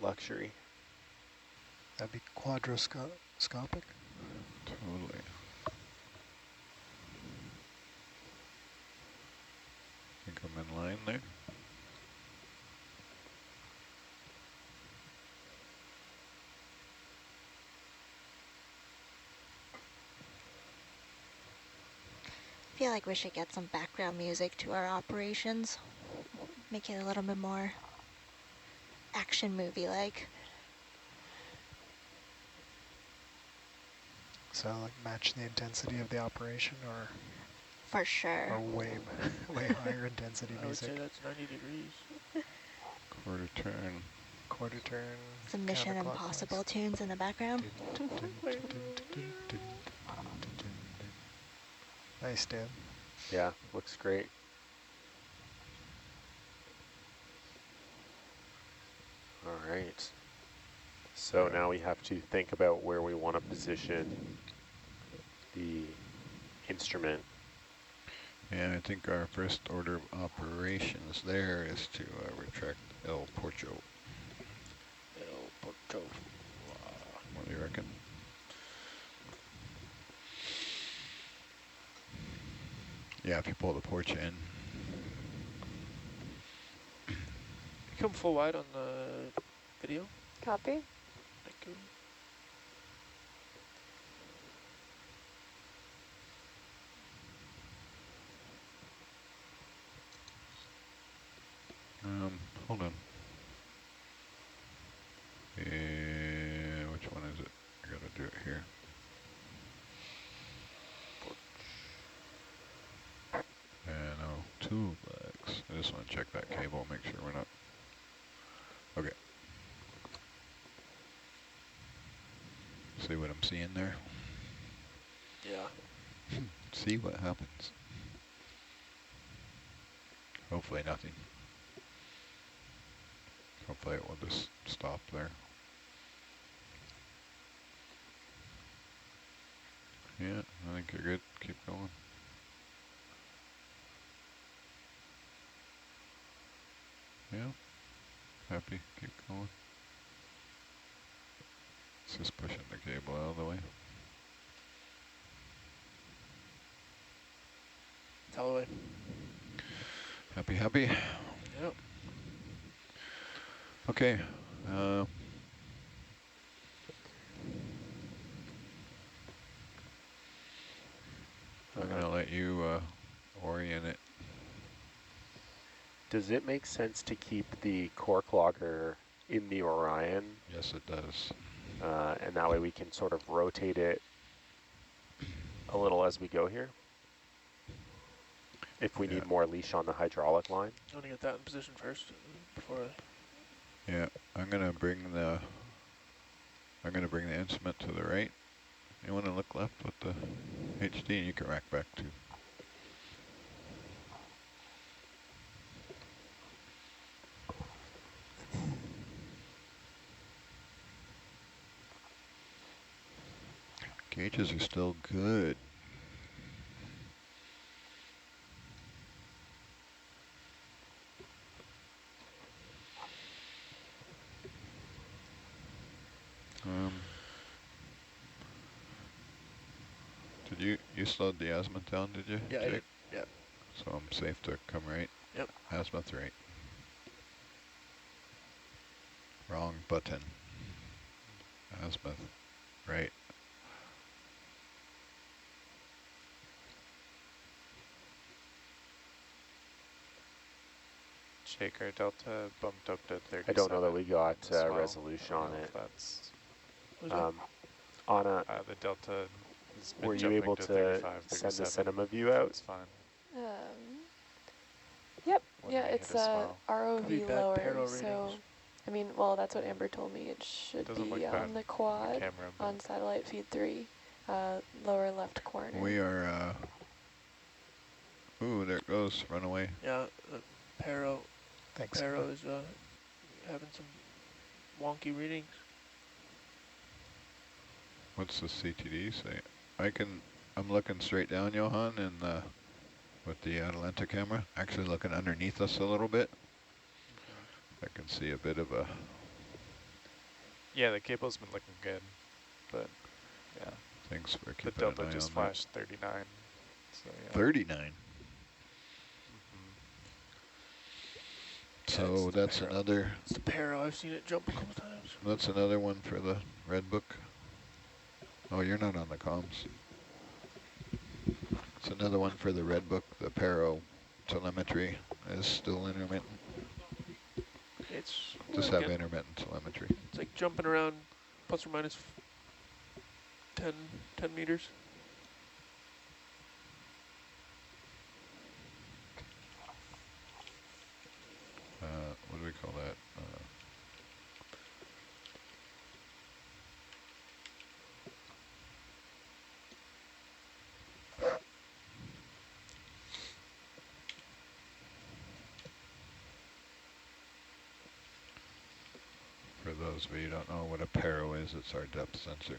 Luxury. That'd be quadrascopic. Totally. Think I'm in line there? I feel like we should get some background music to our operations. Make it a little bit more action movie-like. So like match the intensity of the operation, or For sure. way higher intensity I would say music. that's 90 degrees. Quarter turn. Quarter turn. Some Mission counterclockwise. Impossible tunes in the background. Nice, Dan. Yeah, looks great. All right. So now we have to think about where we want to position the instrument. And I think our first order of operations there is to retract El Porcho. El Porto. What do you reckon? Yeah, if you pull the porch in. Become full wide on the video. Copy. Thank you. Hold on. Which one is it? I gotta do it here. And no, 2 legs. I just want to check that cable, make sure we're not. Okay. See what I'm seeing there? Yeah. See what happens. Hopefully nothing. Hopefully it will just stop there. Yeah, I think you're good. Keep going. Yeah, happy. Keep going. It's just pushing the cable out of the way. Tell away. Happy, happy. Yep. Okay. let you orient it. Does it make sense to keep the cork logger in the Orion? Yes, it does. And that way we can sort of rotate it a little as we go here? If we need more leash on the hydraulic line? I want to get that in position first before I... Yeah, I'm gonna bring the instrument to the right. You want to look left with the HD, and you can rack back too. Gauges are still good. Did you slowed the azimuth down, did you? Yeah, Jake? I did. Yeah. So I'm safe to come right? Yep. Azimuth right. Wrong button. Azimuth right. Shaker Delta bumped up to 37. I don't know that we got as well. resolution on it. That's On a, the Delta has been were you jumping able to to 35, send the 37. cinema view out? It's fine. Yep. When Yeah, we hit it's a swell. Probably ROV bad lower, paro so ratings. I mean, well, that's what Amber told me. It should Doesn't be look bad on the quad camera, but on satellite feed 3, lower left corner. We are, ooh, there it goes, run away. Yeah, paro Thanks. is having some wonky readings. What's the CTD say? I'm looking straight down, Johan, and with the Atalanta camera, actually looking underneath us a little bit. I can see a bit of a... yeah, the cable's been looking good, but yeah. Thanks for The keeping Delta an eye just on that. flashed 39. So yeah. 39. So it's the that's paro. another... It's the paro. I've seen it jump a couple times. That's another one for the red book. Oh, you're not on the comms. It's another one for the red book. The paro telemetry is still intermittent. It's Just well, have again, intermittent telemetry. it's like jumping around plus or minus 10 meters. What do we call that? For those of you who don't know what a paro is, it's our depth sensor.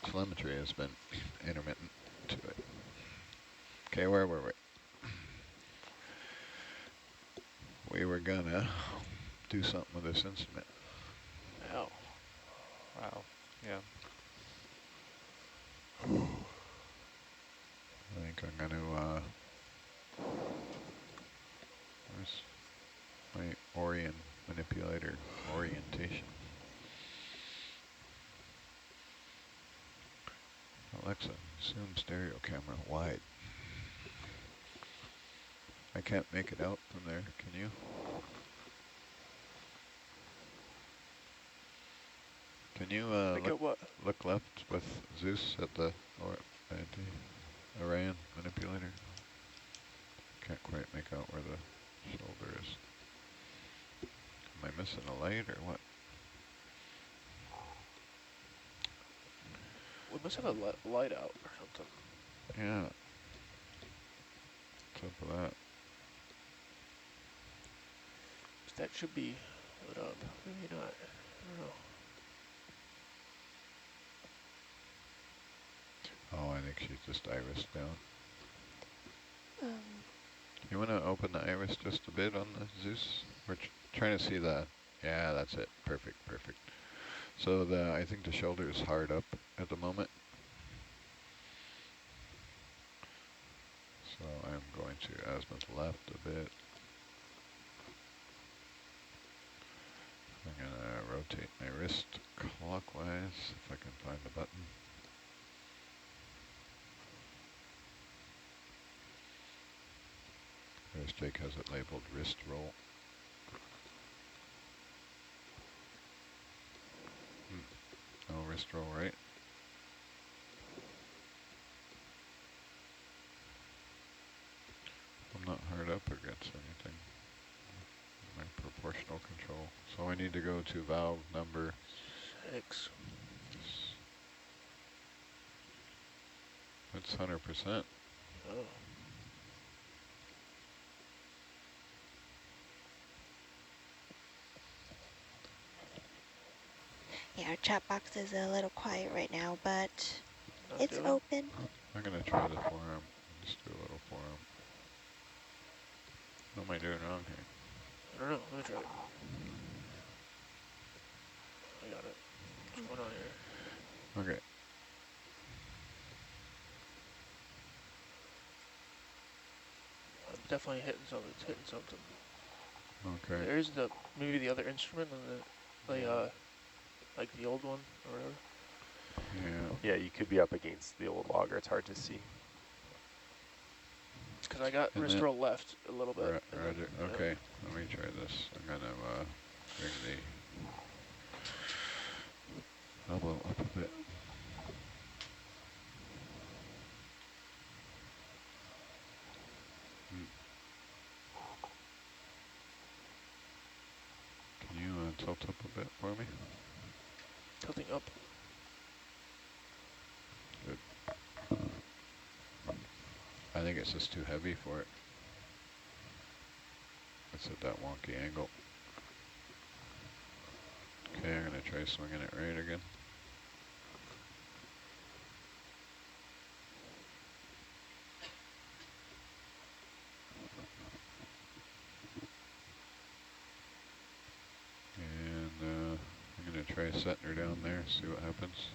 Telemetry has been intermittent to it. Okay, where were we? We were gonna do something with this instrument. Ow. Wow. Yeah. I think I'm gonna, where's my Orion manipulator orientation? Alexa, zoom stereo camera wide. I can't make it out from there, can you? Can you look left with Zeus at the Orion manipulator? Can't quite make out where the shoulder is. Am I missing a light or what? We must have a light out or something. Yeah. What's up with that? That should be lit up. Maybe not. I don't know. Oh, I think she's just iris down. You want to open the iris just a bit on the Zeus? We're trying to see the... Yeah, that's it. Perfect, perfect. So I think the shoulder is hard up at the moment. So I'm going to azimuth left a bit. wrist clockwise, if I can find the button. There's Jake has it labeled wrist roll. Oh, wrist roll right. I'm not hard up against anything. My proportional control. So I need to go to valve number 6. That's 100%. Oh. Yeah, our chat box is a little quiet right now, but Not it's doing? open. I'm going to try the forearm. Just do a little forearm. What am I doing wrong here? I don't know. Let me try it. I got it. What's going on here? Okay. I'm definitely hitting something. It's hitting something. Okay. There's the maybe the other instrument on the like the old one or whatever. Yeah. Yeah, you could be up against the old logger. It's hard to see. Because I got And wrist then- roll left a little bit. and then, Roger. Okay. Let me try this. I'm going to bring the elbow up a bit. Can you tilt up a bit for me? Tilting up. Good. I think it's just too heavy for it. It's at that wonky angle. Okay, I'm going to try swinging it right again. And I'm going to try setting her down there, see what happens.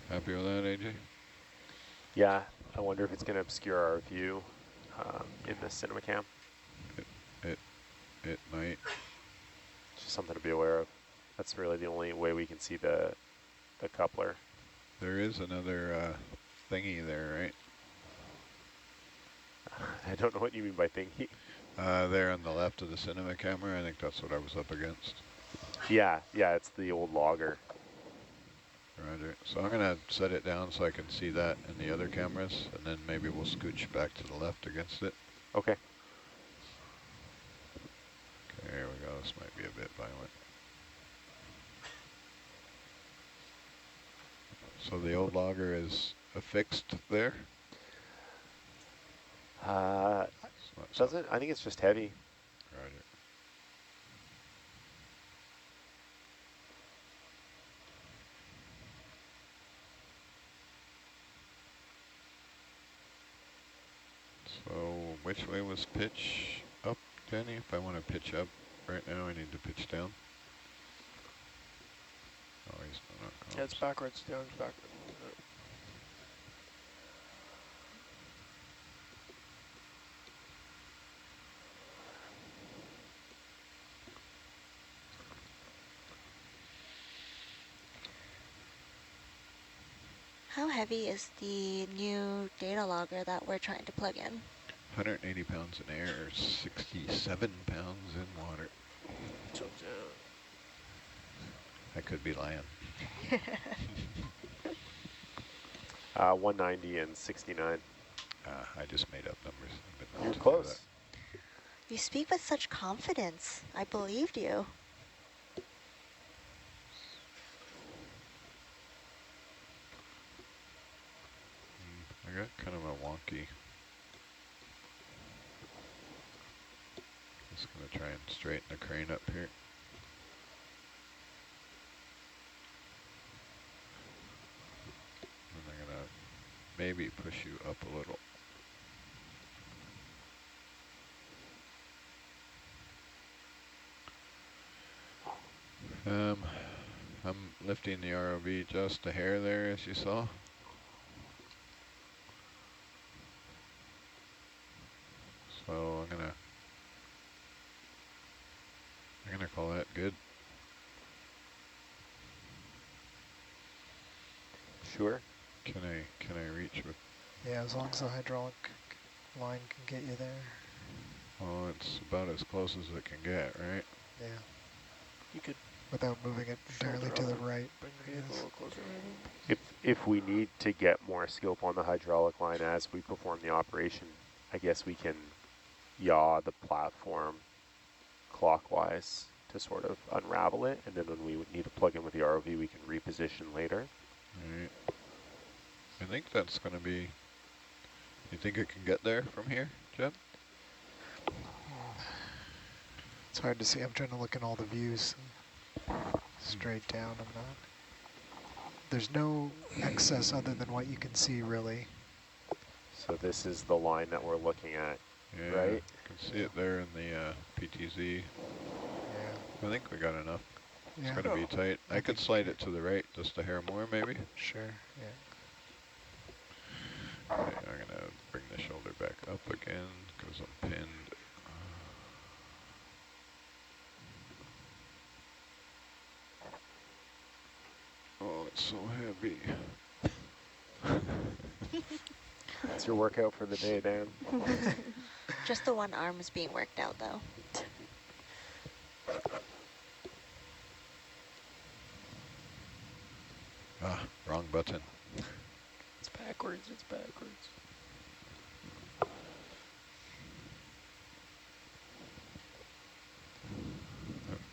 Happy with that, AJ? Yeah, I wonder if it's going to obscure our view in the cinema cam. It might. Just something to be aware of. That's really the only way we can see the coupler. There is another thingy there, right? I don't know what you mean by thingy. There on the left of the cinema camera. I think that's what I was up against. Yeah, it's the old logger. Roger. So I'm going to set it down so I can see that in the other cameras, and then maybe we'll scooch back to the left against it. Okay. Okay, here we go. This might be a bit violent. So the old logger is affixed there? Doesn't, I think it's just heavy. Roger. So which way was pitch up, Danny? If I want to pitch up right now, I need to pitch down. Oh, he's not comms. Yeah, it's backwards. Down, backwards. How heavy is the new data logger that we're trying to plug in? 180 pounds in air, 67 pounds in water. So, I could be lying. 190 and 69. I just made up numbers. I've been known You're to do close. You speak with such confidence. I believed you. I got kind of a wonky. Just going to try and straighten the crane up here. And I'm going to maybe push you up a little. I'm lifting the ROV just a hair there, as you saw. So I'm gonna call that good. Sure. Can I reach with? Yeah, as long as the hydraulic line can get you there. Oh, it's about as close as it can get, right? Yeah, You could without moving it entirely shoulder to up the and right. bring the vehicle a little closer, maybe. If we need to get more scope on the hydraulic line as we perform the operation, I guess we can yaw the platform clockwise to sort of unravel it, and then when we would need to plug in with the ROV, we can reposition later. Right. I think that's going to be. You think it can get there from here, Jeb? It's hard to see. I'm trying to look in all the views. Straight down, I'm not. There's no excess other than what you can see, really. So this is the line that we're looking at, Yeah, right? you can see it there in the PTZ. Yeah. I think we got enough. It's Yeah. going to be tight. I could slide it to the right just a hair more, maybe. Sure, yeah. Okay, I'm going to bring the shoulder back up again because I'm pinned. Oh, it's so heavy. That's your workout for the day, Dan. Just the one arm is being worked out, though. Ah, wrong button. It's backwards, it's backwards.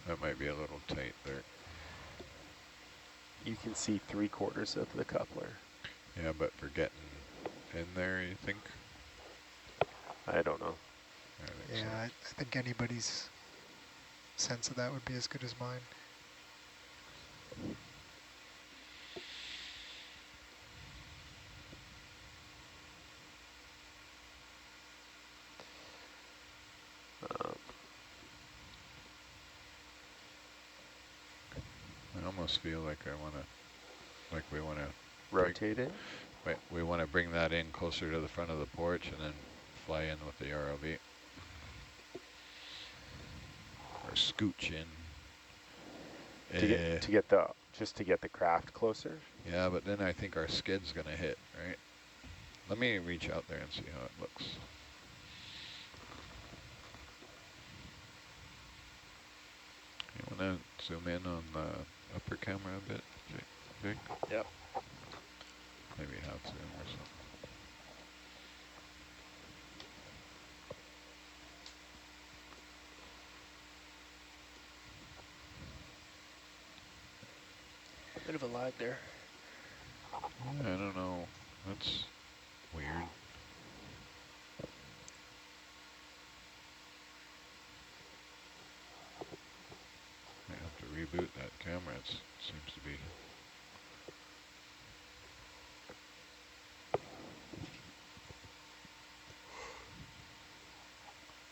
That might be a little tight there. You can see 3/4 of the coupler. Yeah, but for getting in there, you think? I don't know. I think Yeah, so. I think anybody's sense of that would be as good as mine. I almost feel like we want to Rotate it. wait, we want to bring that in closer to the front of the porch and then fly in with the ROV. Or scooch in. To get the craft closer. Yeah, but then I think our skid's going to hit, right? Let me reach out there and see how it looks. You want to zoom in on the upper camera a bit, Jake? Yep. Maybe half zoom or something. Bit of a lag there. Yeah, I don't know. That's weird. I have to reboot that camera. It seems to be.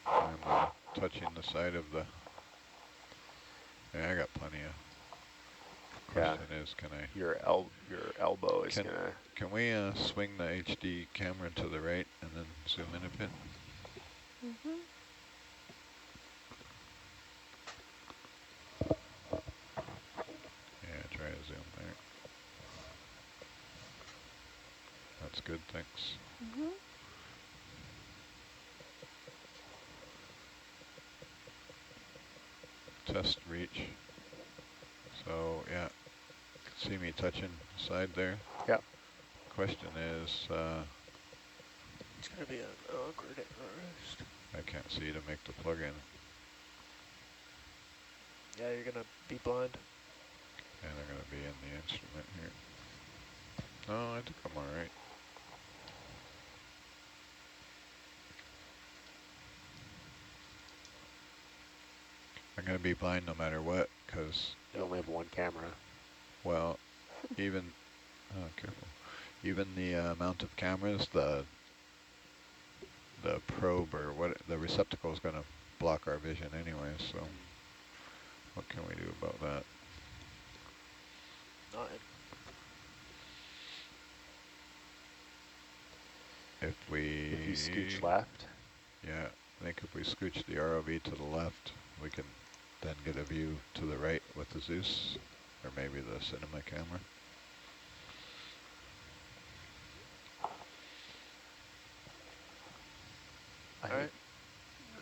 I'm touching the side of the. Yeah, I got plenty of. Question is, can I? Your elbow is gonna. Can we swing the HD camera to the right and then zoom in a bit? Mm-hmm. Yeah, try to zoom there. That's good, thanks. Mm-hmm. Test reach. So yeah, see me touching the side there? Yep. Question is, It's going to be an awkward at first. I can't see to make the plug-in. Yeah, you're going to be blind. And they're going to be in the instrument here. No, I think I'm all right. I'm going to be blind no matter what, because, You only have one camera. well, even, oh, careful. Even the amount of cameras, the probe or what, the receptacle is going to block our vision anyway, so what can we do about that? Nothing. If If you scooch left. Yeah, I think if we scooch the ROV to the left, we can then get a view to the right with the Zeus, or maybe the cinema camera.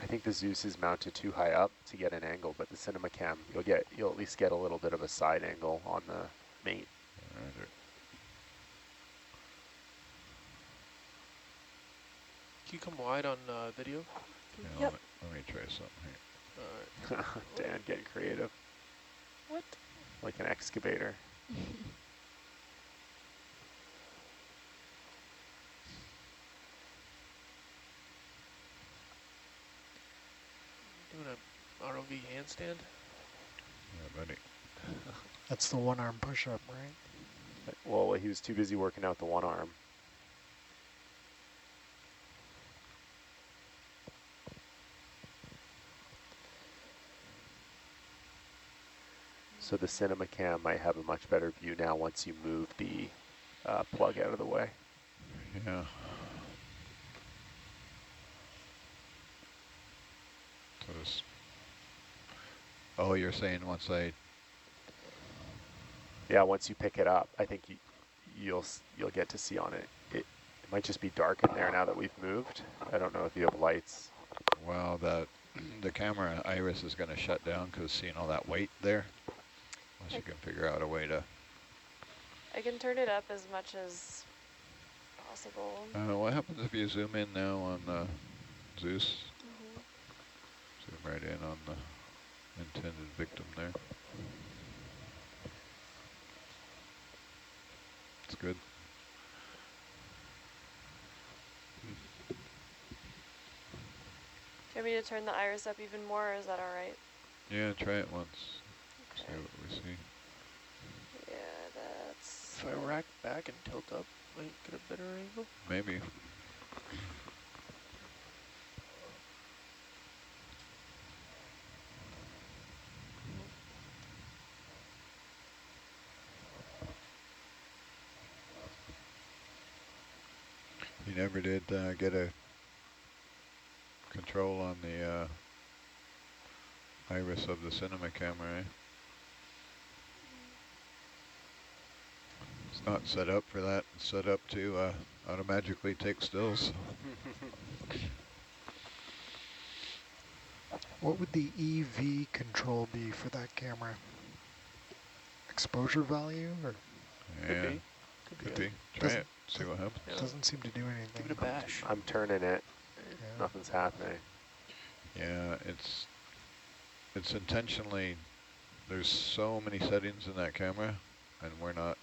I think the Zeus is mounted too high up to get an angle, but the Cinema Cam, you'll at least get a little bit of a side angle on the mate. Roger. Can you come wide on video? Yeah, Yep. let me try something here. Dan getting creative. What? Like an excavator. Doing a ROV handstand? Yeah, buddy. That's the one-arm push-up, right? Well, he was too busy working out the one arm. So the Cinema Cam might have a much better view now once you move the plug out of the way. Yeah. So this, oh, you're saying once I... Yeah, once you pick it up, I think you'll get to see on it. It might just be dark in there now that we've moved. I don't know if you have lights. Well, the camera iris is going to shut down because seeing all that weight there. Unless you can figure out a way to... I can turn it up as much as possible. what happens if you zoom in now on the Zeus? Zoom right in on the intended victim there. It's good. Do you want me to turn the iris up even more, or is that all right? Yeah, try it once. Okay. See what we see. Yeah, that's... If I rack back and tilt up, might get a better angle. Maybe. You never did get a control on the iris of the cinema camera, eh? It's not set up for that. It's set up to automatically take stills. What would the EV control be for that camera? Exposure value, or Yeah, could be. Try Doesn't- it. See what happens. Yeah. doesn't seem to do Give anything? it a bash. I'm turning it. Yeah. Nothing's happening. Yeah, it's intentionally. There's so many settings in that camera, and we're not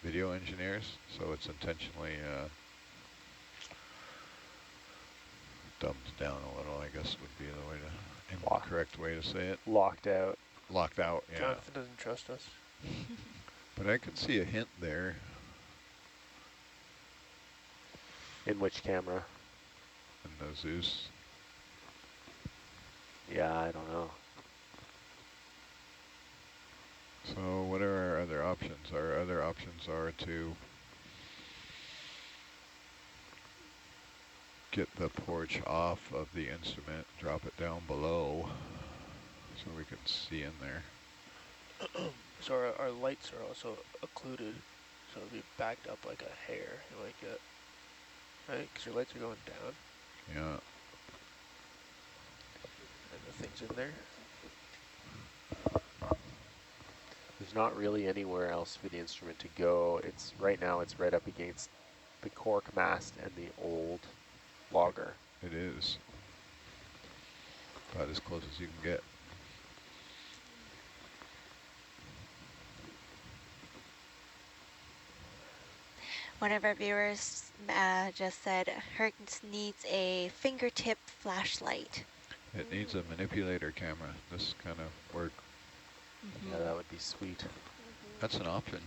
video engineers, so it's intentionally dumbed down a little, I guess would be the way to, correct way to say it. Locked out. Locked out, yeah. Jonathan doesn't trust us. But I could see a hint there. In which camera? In the Zeus. Yeah, I don't know. So what are our other options? Our other options are to get the porch off of the instrument, drop it down below so we can see in there. So our lights are also occluded, so it'll be backed up like a hair, like that, right? Because your lights are going down, Yeah. and the thing's in there. There's not really anywhere else for the instrument to go. It's right now it's right up against the cork mast and the old logger. It is. About as close as you can get. One of our viewers just said Herc needs a fingertip flashlight. It needs a manipulator camera. This kind of work. Yeah, that would be sweet. That's an option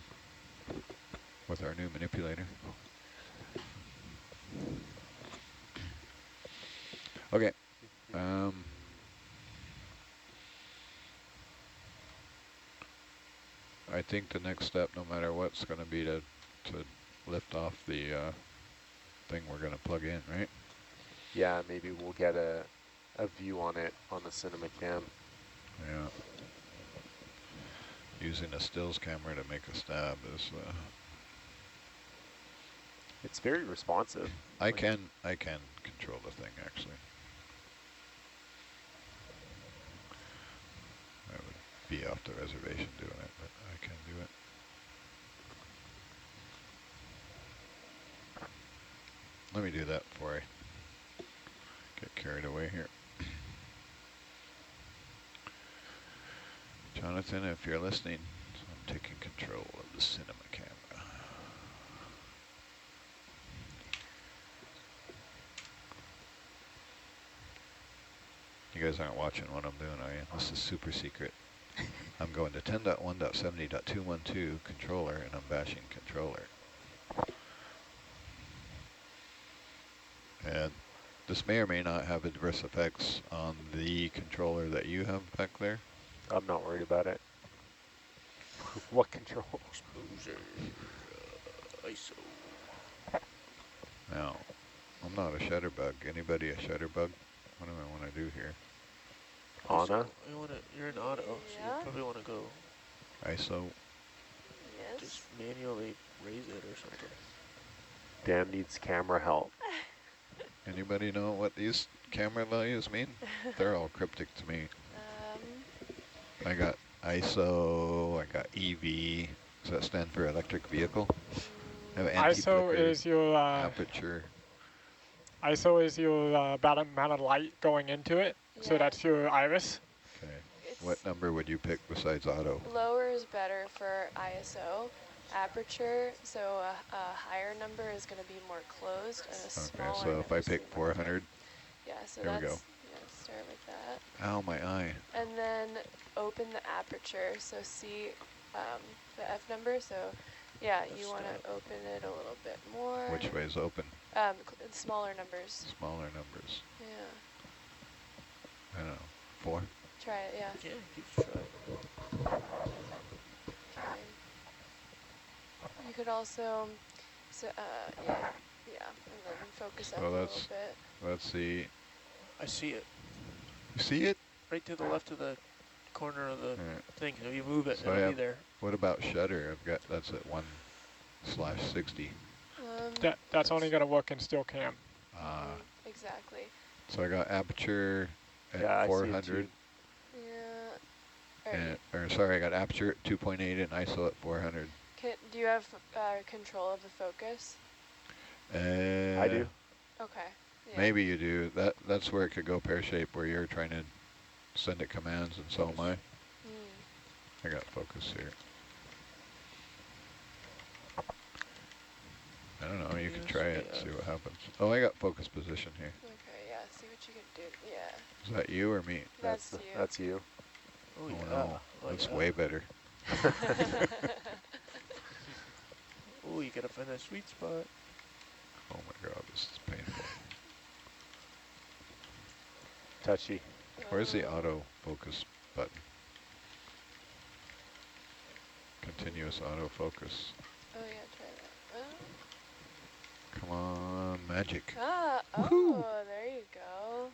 with our new manipulator. Okay. I think the next step, no matter what's going to be to lift off the thing we're going to plug in, right? Yeah, maybe we'll get a view on it on the cinema cam. Yeah. Using a stills camera to make a stab is... It's very responsive. I can control the thing, actually. be off the reservation doing it, but I can do it. Let me do that before I get carried away here. Jonathan, if you're listening, I'm taking control of the cinema camera. You guys aren't watching what I'm doing, are you? This is super secret. I'm going to 10.1.70.212 controller, and I'm bashing controller. And this may or may not have adverse effects on the controller that you have back there. I'm not worried about it. What control? Exposure, ISO. Now, I'm not a shutterbug. Anybody a shutterbug? What do I want to do here? Anna? You're in auto, so Yeah. you probably want to go ISO. Yes. just manually raise it or something. Dan needs camera help. Anybody know what these camera values mean? They're all cryptic to me. I got ISO, I got EV. Does that stand for electric vehicle? I have ISO anti-flicker, is your aperture. ISO is your amount of light going into it. So Yeah. that's your iris. Okay. It's What number would you pick besides auto? lower is better for ISO. Aperture, so a higher number is going to be more closed, and a Okay, smaller so if number I is pick more open. 400, Yeah, so there we that's, go. yeah, start with that. Ow, my eye. And then open the aperture, so see the F number, so yeah, you want to open it a little bit more. Which way is open? Smaller numbers. Smaller numbers. Yeah. I don't know. 4? Try it, yeah. Yeah, give it a try. Okay. You could also, yeah, and then focus up So a little that's- bit. Let's see. I see it. You see it? Right to the left of the corner of the Alright. thing. If you move it, So I it'll be have- there. What about shutter? I've got, that's at 1/60. That's only going to work in still cam. Exactly. So I got aperture at Yeah, I see it 400. too. Yeah. And, or sorry, I got aperture at 2.8 and ISO at 400. Do you have control of the focus? I do. Okay. Yeah. Maybe you do. That's where it could go pear-shaped, where you're trying to send it commands, and so am I. I got focus here. I don't know. You can try it, see what happens. Oh, I got focus position here. Okay, yeah, see what you can do. Yeah. Is that you or me? That's you. That's you. Oh, Oh yeah. no, Oh, that's yeah. way better. Oh, you gotta find that sweet spot. Oh my god, this is painful. Touchy. Where's the auto focus button? Continuous autofocus. Oh yeah, try that. Come on, magic. Oh, there you go.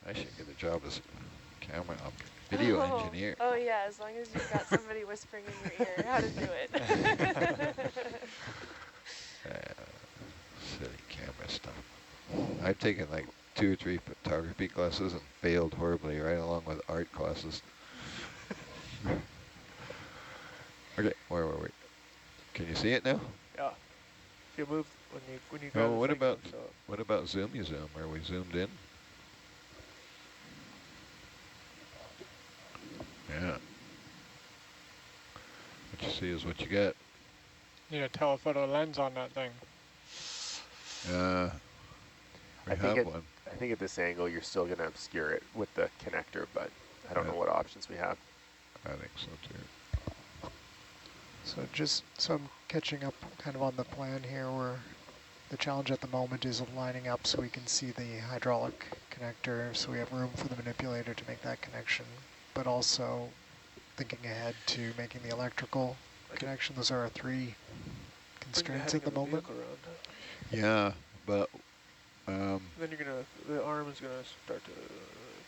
I should get a job as camera video engineer. Oh yeah, as long as you've got somebody whispering in your ear how to do it. Silly camera stuff. I've taken like 2 or 3 photography classes and failed horribly, right along with art classes. Okay, where were we? Can you see it now? Yeah. If you move when you Oh, grab what the thing, about it looks up. what about zoom? You zoom? Are we zoomed in? Yeah. What you see is what you get. Need a telephoto lens on that thing. We I think have one. I think at this angle you're still going to obscure it with the connector, but I don't know what options we have. I think so too. So I'm catching up kind of on the plan here, where the challenge at the moment is lining up so we can see the hydraulic connector, so we have room for the manipulator to make that connection, but also thinking ahead to making the electrical connection. Those are our 3 constraints at the moment. Yeah, but Then the arm is gonna start to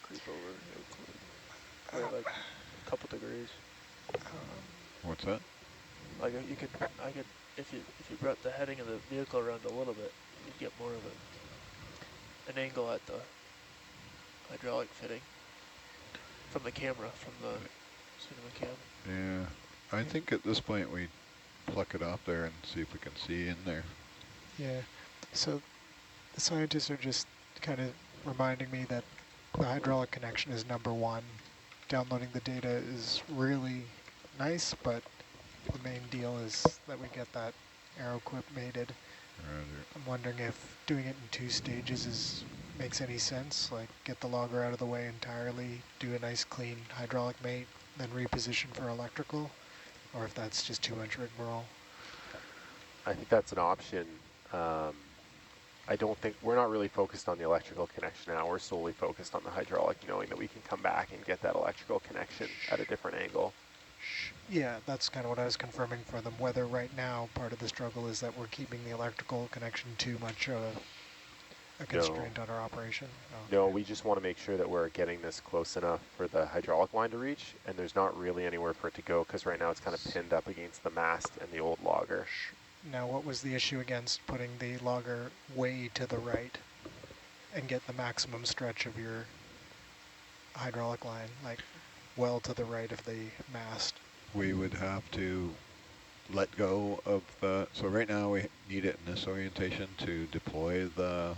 creep over, like a couple degrees. what's that? Like I could, if you brought the heading of the vehicle around a little bit, you'd get more of an angle at the hydraulic fitting from the camera, from the soon as we can. Yeah, I think at this point we pluck it off there and see if we can see in there. Yeah, so the scientists are just kind of reminding me that the hydraulic connection is #1. Downloading the data is really nice, but the main deal is that we get that arrow quip mated. Roger. I'm wondering if doing it in 2 stages makes any sense, like get the logger out of the way entirely, do a nice clean hydraulic mate, then reposition for electrical, or if that's just too much rigmarole. I think that's an option. I don't think, we're not really focused on the electrical connection now. We're solely focused on the hydraulic, knowing that we can come back and get that electrical connection at a different angle. Yeah, that's kind of what I was confirming for them, whether right now part of the struggle is that we're keeping the electrical connection too much of a constraint on our operation. No, we just want to make sure that we're getting this close enough for the hydraulic line to reach, and there's not really anywhere for it to go, because right now it's kind of pinned up against the mast and the old logger. Now, what was the issue against putting the logger way to the right and get the maximum stretch of your hydraulic line, like well to the right of the mast? We would have to let go of the, so right now we need it in this orientation to deploy the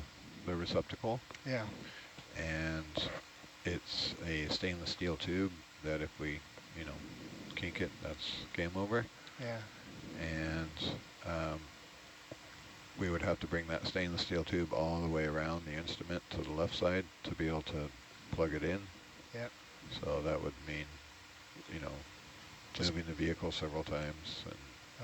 receptacle. Yeah. And it's a stainless steel tube that if we, kink it, that's game over. Yeah. And we would have to bring that stainless steel tube all the way around the instrument to the left side to be able to plug it in. Yep. So that would mean, moving the vehicle several times. And,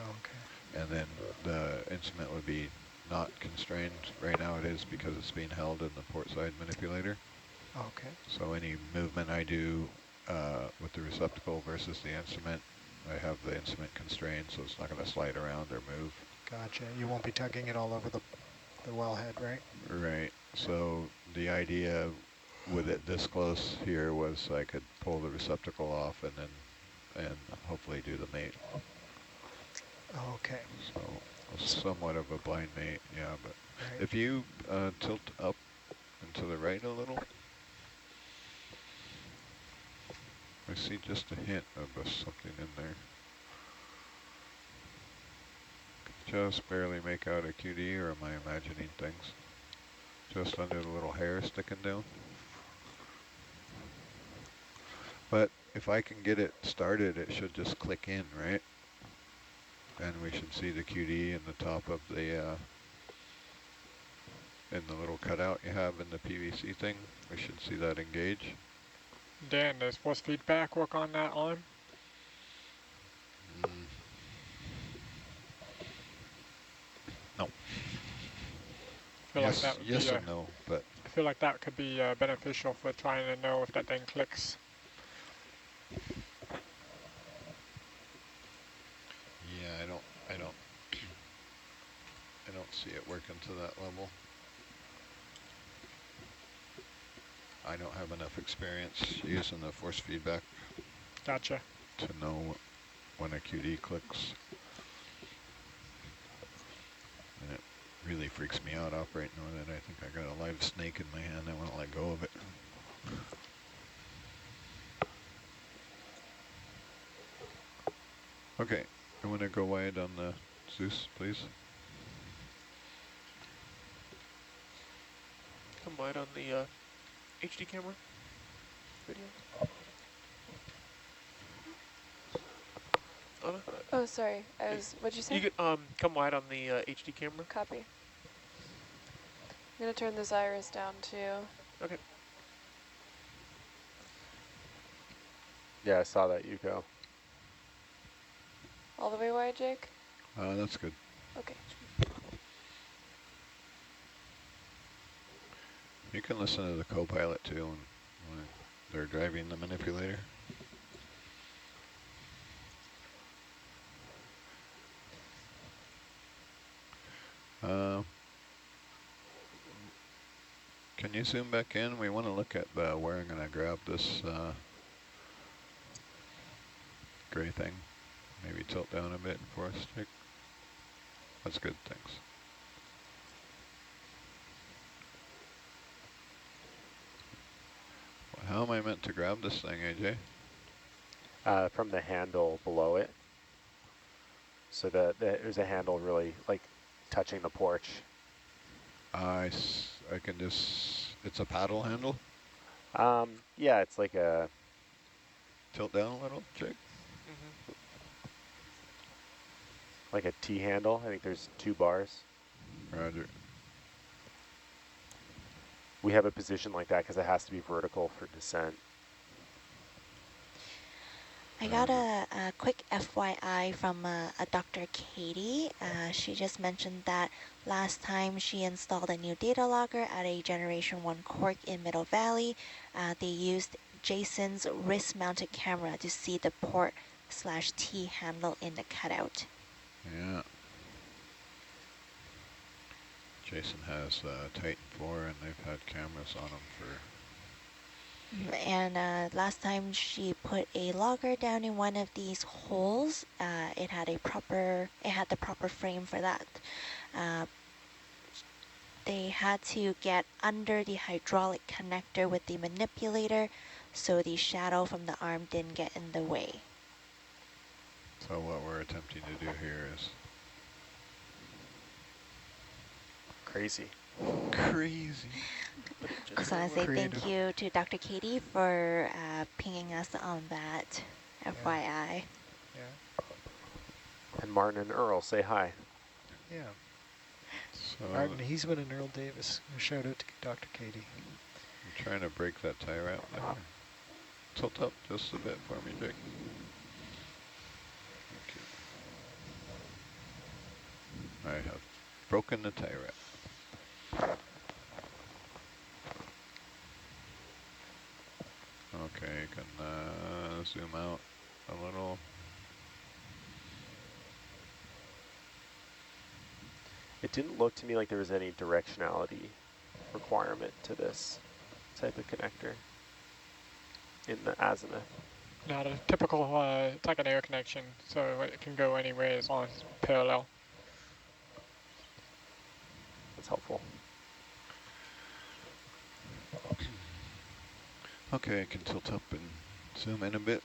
okay. and then the instrument would be not constrained. Right now it is because it's being held in the port side manipulator. Okay. So any movement I do with the receptacle versus the instrument, I have the instrument constrained, so it's not going to slide around or move. Gotcha. You won't be tugging it all over the wellhead, right? Right. So the idea with it this close here was I could pull the receptacle off and hopefully do the mate. Okay. So somewhat of a blind mate, yeah. But right. if you tilt up and to the right a little, I see just a hint of something in there. Just barely make out a QD, or am I imagining things? Just under the little hair sticking down. But if I can get it started, it should just click in, right? And we should see the QD in the top of the, in the little cutout you have in the PVC thing. We should see that engage. Dan, does force feedback work on that arm? No. Yes, like yes and no, but I feel like that could be beneficial for trying to know if that thing clicks. yeah, I don't see it working to that level. I don't have enough experience using the force feedback Gotcha. to know when a QD clicks. And it really freaks me out operating with it. I think I got a live snake in my hand. I want to let go of it. Okay, I want to go wide on the Zeus, please. Come wide on the HD camera video. Anna? Oh, sorry. What'd you say? You could come wide on the HD camera. Copy. I'm gonna turn this iris down too. Okay. Yeah, I saw that, Yuko. All the way wide, Jake? That's good. Okay. You can listen to the co-pilot too when they're driving the manipulator. Can you zoom back in? We want to look at where I'm going to grab this gray thing. Maybe tilt down a bit for us, Jake. That's good, thanks. Well, how am I meant to grab this thing, AJ? from the handle below it. So there's a handle really like touching the porch. I can just, it's a paddle handle? Yeah, it's like a, Tilt down a little, Jake? like a T handle. I think there's 2 bars. Roger. We have a position like that because it has to be vertical for descent. I got a quick FYI from a Dr. Katie. She just mentioned that last time she installed a new data logger at a Generation 1 Cork in Middle Valley, they used Jason's wrist-mounted camera to see the port/T handle in the cutout. Yeah. Jason has Titan 4 and they've had cameras on them for... And last time she put a logger down in one of these holes, it had the proper frame for that. They had to get under the hydraulic connector with the manipulator so the shadow from the arm didn't get in the way. So what we're attempting to do here is... Crazy. Crazy. I just want to say thank you to Dr. Katie for pinging us on that, FYI. Yeah. And Martin and Earl, say hi. Yeah. So Martin Heasman and Earl Davis. A shout out to Dr. Katie. I'm trying to break that tie wrap there. Tilt up just a bit for me, Jake. Okay. I have broken the tie wrap. Okay, can zoom out a little. It didn't look to me like there was any directionality requirement to this type of connector in the azimuth. Not a typical, it's like an air connection, so it can go anywhere as long as it's parallel. That's helpful. Okay, I can tilt up and zoom in a bit.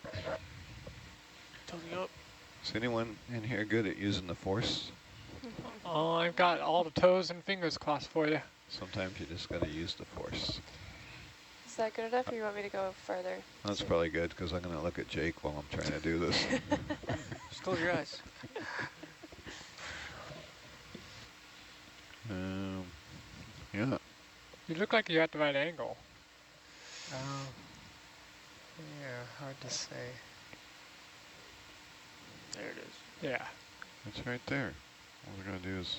Tilting up. Is anyone in here good at using the force? Oh, I've got all the toes and fingers crossed for you. Sometimes you just gotta use the force. Is that good enough, or you want me to go further? That's probably good, because I'm gonna look at Jake while I'm trying to do this. Just close your eyes. Yeah. You look like you're at the right angle. Yeah, hard to say. There it is. Yeah. It's right there. All we're gonna do is...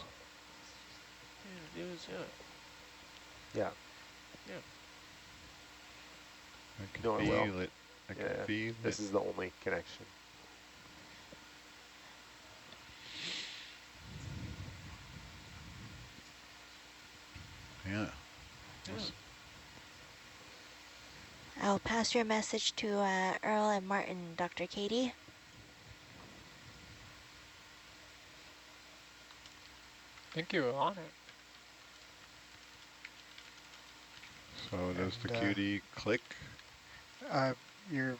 Yeah, it is, Yeah. yeah. I can No, it will. feel it. I can feel This it. is the only connection. Yeah. Yeah. I'll pass your message to Earl and Martin, Dr. Katie. I think you were on it. So does the And, QD click? You're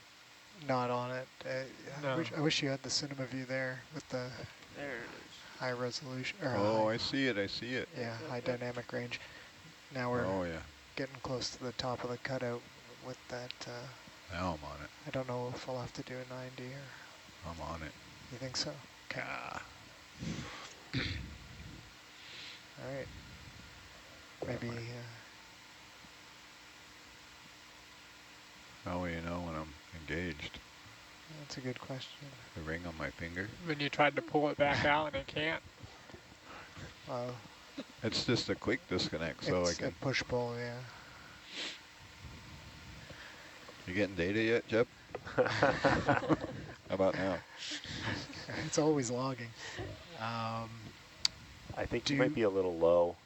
not on it. No. I wish you had the cinema view there with the There it is. high resolution. Or Oh, high, I see it. I see it. yeah, high dynamic range. Now we're Oh, yeah. getting close to the top of the cutout with that. Now I'm on it. I don't know if I'll have to do a 90 or... I'm on it. You think so? Okay. All right. Maybe... How will you know when I'm engaged? that's a good question. The ring on my finger? When you tried to pull it back out and it can't. Well, It's just a quick disconnect, so I it's can... a push-pull, yeah. You getting data yet, Jeb? How about now? It's always logging. I think you might be a little low.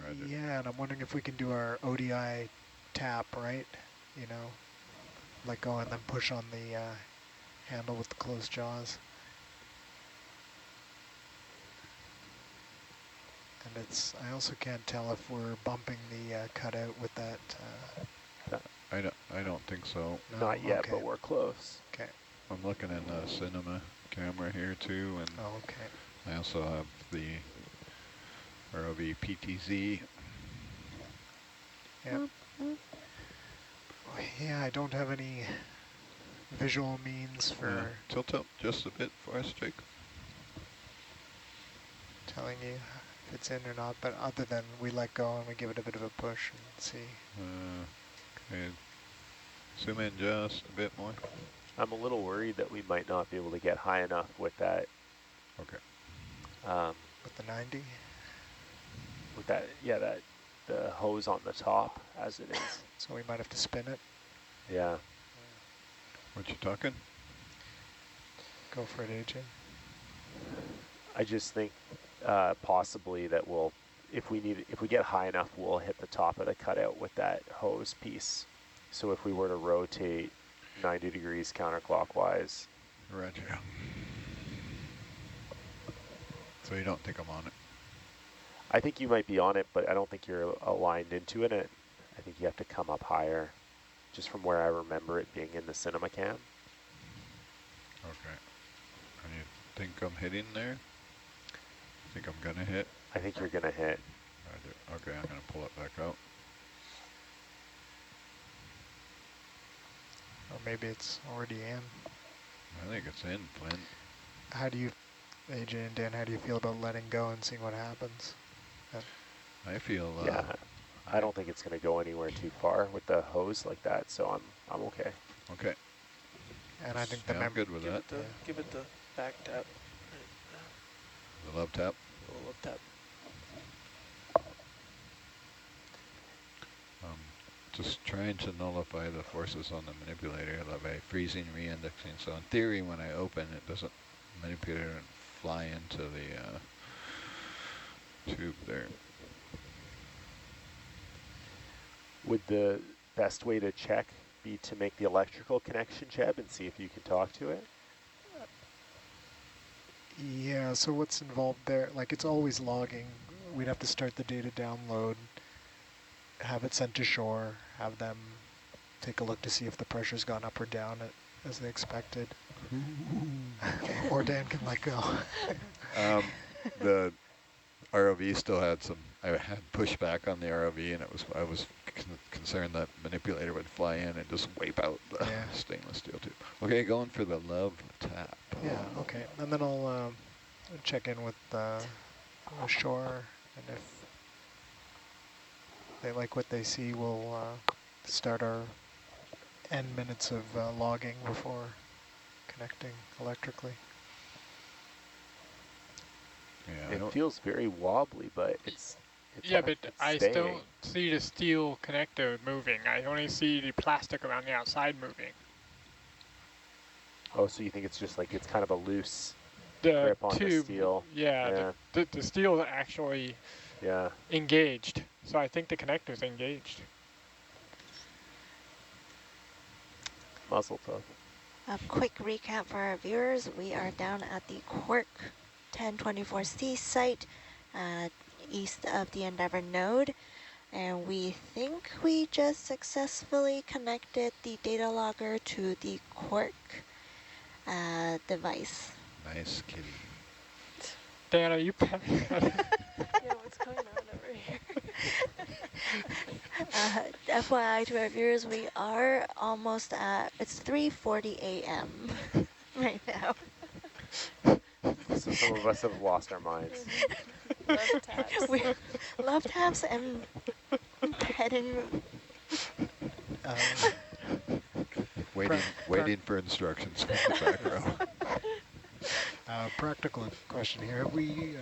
Roger. Yeah, and I'm wondering if we can do our ODI tap, right? You know, let go and then push on the handle with the closed jaws. And I also can't tell if we're bumping the cutout with that. I don't think so. No? Not yet, Okay. but we're close. Okay. I'm looking in the cinema camera here too, and Oh, okay. I also have the ROV PTZ. Yeah. Yeah, I don't have any visual means for Tilt up just a bit for us, Jake. telling you if it's in or not, but other than we let go and we give it a bit of a push and see. Okay. Zoom in just a bit more. I'm a little worried that we might not be able to get high enough with that. Okay. With the 90? With that, yeah, the hose on the top as it is. So we might have to spin it. Yeah. What you talking? Go for it, AJ. I just think possibly that if we get high enough, we'll hit the top of the cutout with that hose piece. So if we were to rotate 90 degrees counterclockwise. Roger. So you don't think I'm on it? I think you might be on it, but I don't think you're aligned into it. I think you have to come up higher, just from where I remember it being in the cinema cam. Okay. And you think I'm hitting there? Think I'm gonna hit? I think you're gonna hit. Roger. Okay, I'm gonna pull it back out. Or maybe it's already in. I think it's in, Flint. How do you, AJ and Dan, how do you feel about letting go and seeing what happens? I feel Yeah, I don't think it's going to go anywhere too far with the hose like that, so I'm okay. okay. And I think Yeah, the I'm good with that. Give it the back tap. The love tap. A little tap. Just trying to nullify the forces on the manipulator by freezing, re-indexing. So in theory, when I open, it doesn't manipulator and fly into the tube there. Would the best way to check be to make the electrical connection, Jeb, and see if you can talk to it? Yeah, so what's involved there? Like, it's always logging. We'd have to start the data download, have it sent to shore, have them take a look to see if the pressure's gone up or down as they expected. Or Dan can let go. The ROV still had some, I had pushback on the ROV, and I was concerned that manipulator would fly in and just wipe out the stainless steel tube. Okay, going for the love tap. Yeah, okay. And then I'll check in with the shore, and if they like what they see, we'll start our N minutes of logging before connecting electrically. Yeah, It feels very wobbly, but it's yeah, but it's I staying. still see the steel connector moving. I only see the plastic around the outside moving. Oh, so you think it's just like it's kind of a loose The grip on tube, the steel? yeah, Yeah. the steel actually engaged. So I think the connector's engaged. Muzzle tough. A quick recap for our viewers. We are down at the Quark 1024C site east of the Endeavour node, and we think we just successfully connected the data logger to the Quark device. Nice kitty. Dan, are you pet? Yeah, what's going on over here? FYI to our viewers, we are almost at, it's 3:40 a.m. right now. So some of us have lost our minds. Love taps. We love taps and petting. Waiting for instructions from the back row. Practical question here. Have we,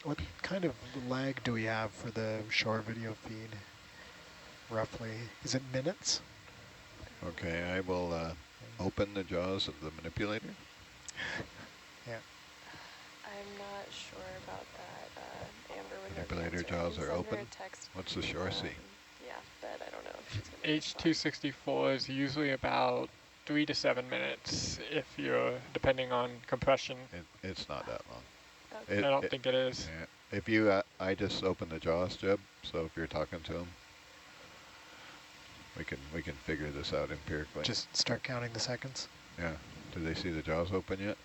what kind of lag do we have for the shore video feed, roughly? Is it minutes? Okay, I will open the jaws of the manipulator. I'm not sure about that. Amber would know the Manipulator answer. I jaws can are send her open. a text. What's the shore see? Yeah, but I don't know if she's gonna respond. H264 is usually about 3 to 7 minutes if you're depending on compression. It's not that long. Okay. I don't think it is. Yeah. If you, I just opened the jaws, Jeb. So if you're talking to him, we can figure this out empirically. Just start counting the seconds? Yeah. Do they see the jaws open yet?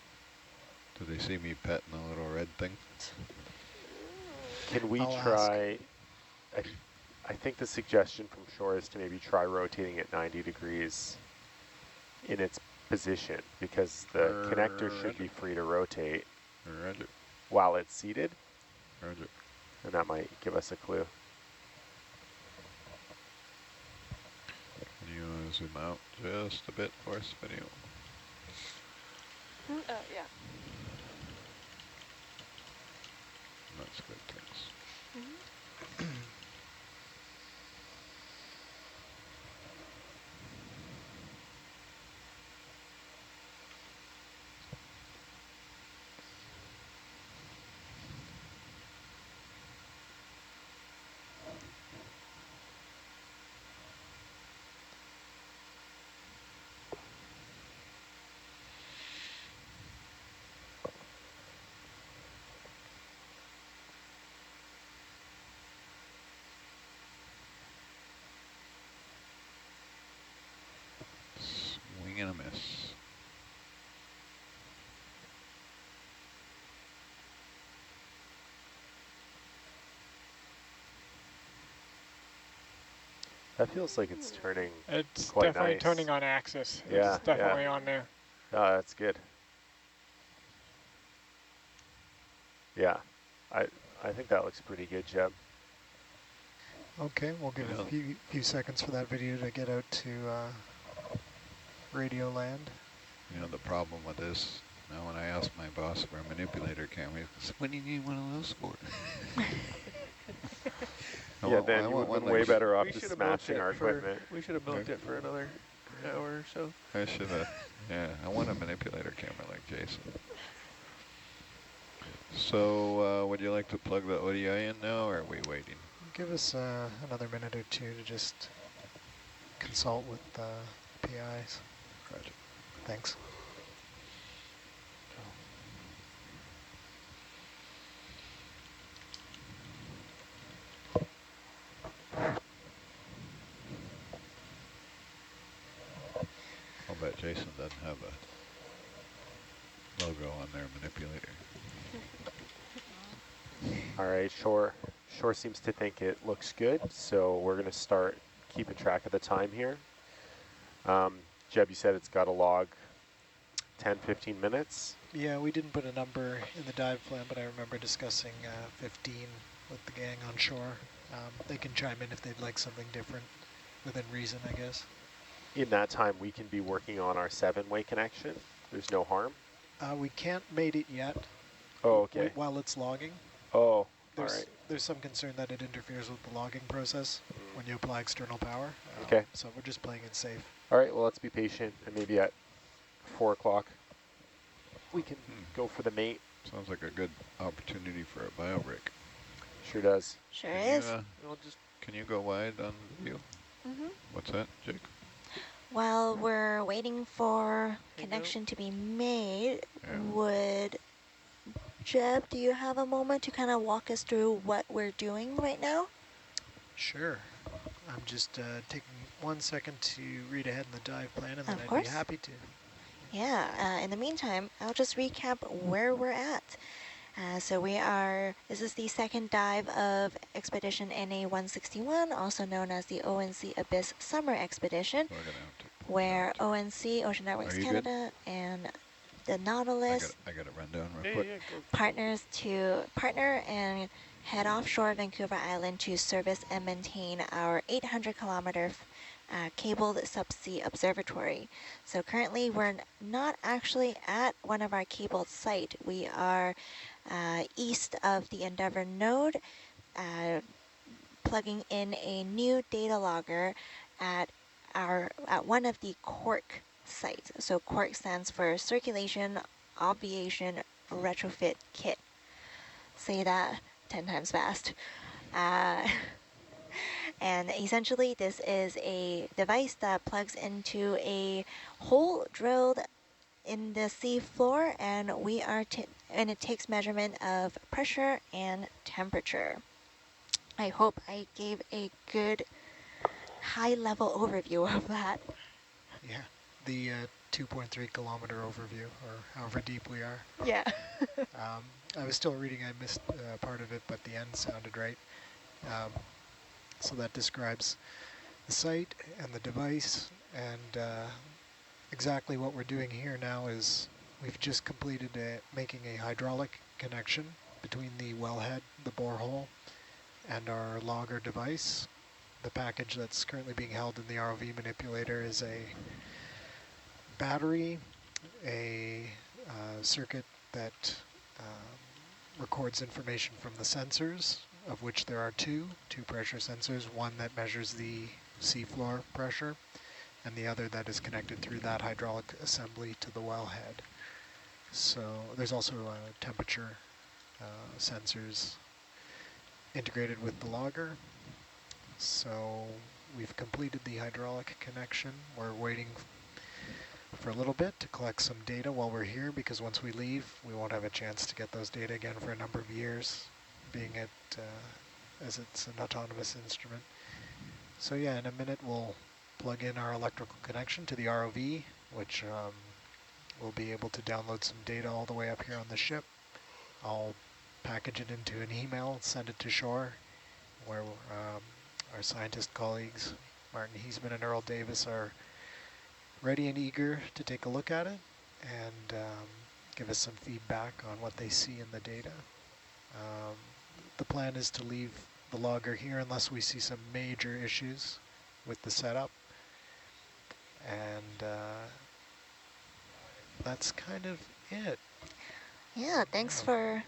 Do they see me petting the little red thing? Can we I'll ask. try, I think the suggestion from shore is to maybe try rotating it 90 degrees in its position, because the connector should be free to rotate Roger. while it's seated, Roger. and that might give us a clue. Can you zoom out just a bit for us, video? Oh, yeah. That's good, thanks. Swing and a miss. That feels like it's turning It's quite definitely nice. turning on axis. Yeah, It's definitely yeah. on there. Oh, that's good. Yeah, I think that looks pretty good, Jeb. Okay, we'll give a few seconds for that video to get out to radio land. You know, the problem with this, now when I ask my boss for a manipulator camera, he goes, what do you need one of those for? Yeah, then you would have been way better off We just should have milked smashing our it for. equipment. We should have milked it for another hour or so. I should have, yeah, I want a manipulator camera like Jason. So, would you like to plug the ODI in now, or are we waiting? Give us another minute or two to just consult with the PIs. Roger. Thanks. I'll bet Jason doesn't have a logo on their manipulator. All right, Shore seems to think it looks good, so we're going to start keeping track of the time here. Jeb, you said it's got a log 10, 15 minutes. Yeah, we didn't put a number in the dive plan, but I remember discussing 15 with the gang on shore. They can chime in if they'd like something different within reason, I guess. In that time, we can be working on our 7-way connection. There's no harm. We can't mate it yet. Oh, okay. While it's logging. Oh, all There's right. there's some concern that it interferes with the logging process when you apply external power. Okay. So we're just playing it safe. All right, well, let's be patient, and maybe at 4 o'clock we can go for the mate. Sounds like a good opportunity for a bio break. Sure does. Sure Can is. Can you go wide on video? What's that, Jake? While we're waiting for connection to be made, would Jeb, do you have a moment to kind of walk us through what we're doing right now? Sure. I'm just taking 1 second to read ahead in the dive plan, and then Of I'd course. be happy to. Yeah, in the meantime, I'll just recap where we're at. So this is the second dive of Expedition NA-161, also known as the ONC Abyss Summer Expedition, We're gonna have to where ONC, Ocean Networks Are you Canada, and the Nautilus I got to run down real quick. partner and head offshore Vancouver Island to service and maintain our 800-kilometer cabled subsea observatory. So currently we're not actually at one of our cabled site. We are east of the Endeavour node, plugging in a new data logger at one of the Cork sites. So Cork stands for Circulation Obviation Retrofit Kit. Say that 10 times fast. And essentially this is a device that plugs into a hole drilled in the sea floor, and and it takes measurement of pressure and temperature. I hope I gave a good high-level overview of that. Yeah, the 2.3 kilometer overview, or however deep we are. Yeah. I was still reading, I missed part of it, but the end sounded right. So that describes the site and the device, and exactly what we're doing here now is we've just completed making a hydraulic connection between the wellhead, the borehole, and our logger device. The package that's currently being held in the ROV manipulator is a battery, a circuit that records information from the sensors, of which there are two pressure sensors, one that measures the seafloor pressure, and the other that is connected through that hydraulic assembly to the wellhead. So there's also temperature sensors integrated with the logger. So we've completed the hydraulic connection. We're waiting for a little bit to collect some data while we're here, because once we leave, we won't have a chance to get those data again for a number of years, being it as it's an autonomous instrument. So yeah, in a minute we'll plug in our electrical connection to the ROV, which we'll be able to download some data all the way up here on the ship. I'll package it into an email, send it to shore, where our scientist colleagues, Martin Heisman and Earl Davis, are ready and eager to take a look at it and give us some feedback on what they see in the data. The plan is to leave the logger here unless we see some major issues with the setup. And that's kind of it. Yeah, thanks for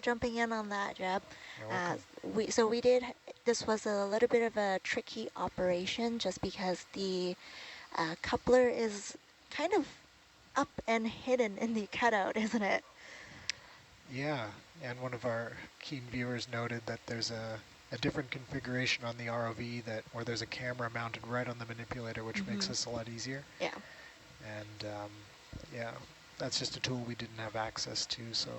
jumping in on that, Jeb. You're welcome. This was a little bit of a tricky operation just because the coupler is kind of up and hidden in the cutout, isn't it? Yeah, and one of our keen viewers noted that there's a different configuration on the ROV where there's a camera mounted right on the manipulator, which makes this a lot easier. Yeah. And yeah, that's just a tool we didn't have access to. So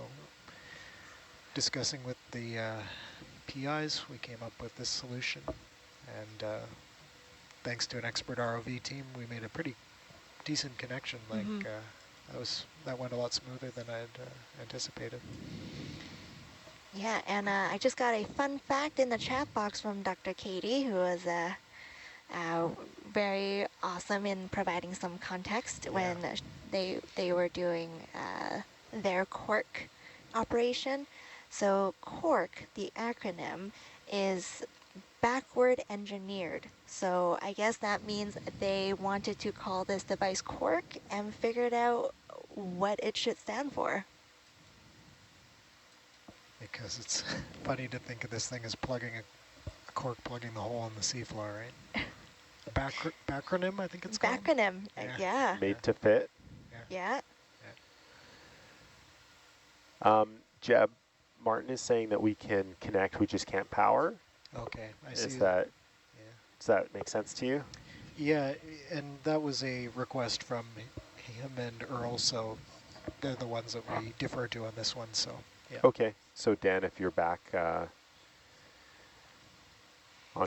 discussing with the PIs, we came up with this solution. And thanks to an expert ROV team, we made a pretty decent connection. Like that went a lot smoother than I'd anticipated. Yeah, and I just got a fun fact in the chat box from Dr. Katie, who was very awesome in providing some context when they were doing their cork operation. So cork, the acronym, is backward engineered. So I guess that means they wanted to call this device cork and figured out what it should stand for. Because it's funny to think of this thing as plugging a cork plugging the hole in the seafloor, right? Backronym, I think it's called? Backronym, yeah. Made to fit. Yeah. Jeb, Martin is saying that we can connect, we just can't power. Okay, I see. Does that make sense to you? Yeah, and that was a request from him and Earl, so they're the ones that we defer to on this one, so yeah. Okay, so Dan, if you're back on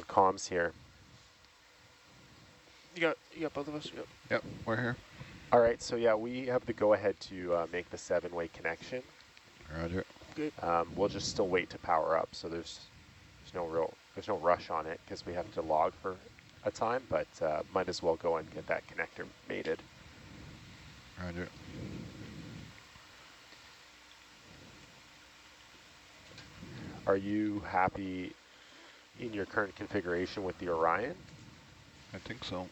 comms here. You got both of us? Yep. Yep, we're here. All right, so yeah, we have the go-ahead to make the 7-way connection. Roger. Good. We'll just still wait to power up, so there's no rush on it because we have to log for a time, but might as well go and get that connector mated. Roger. Are you happy in your current configuration with the Orion? I think so.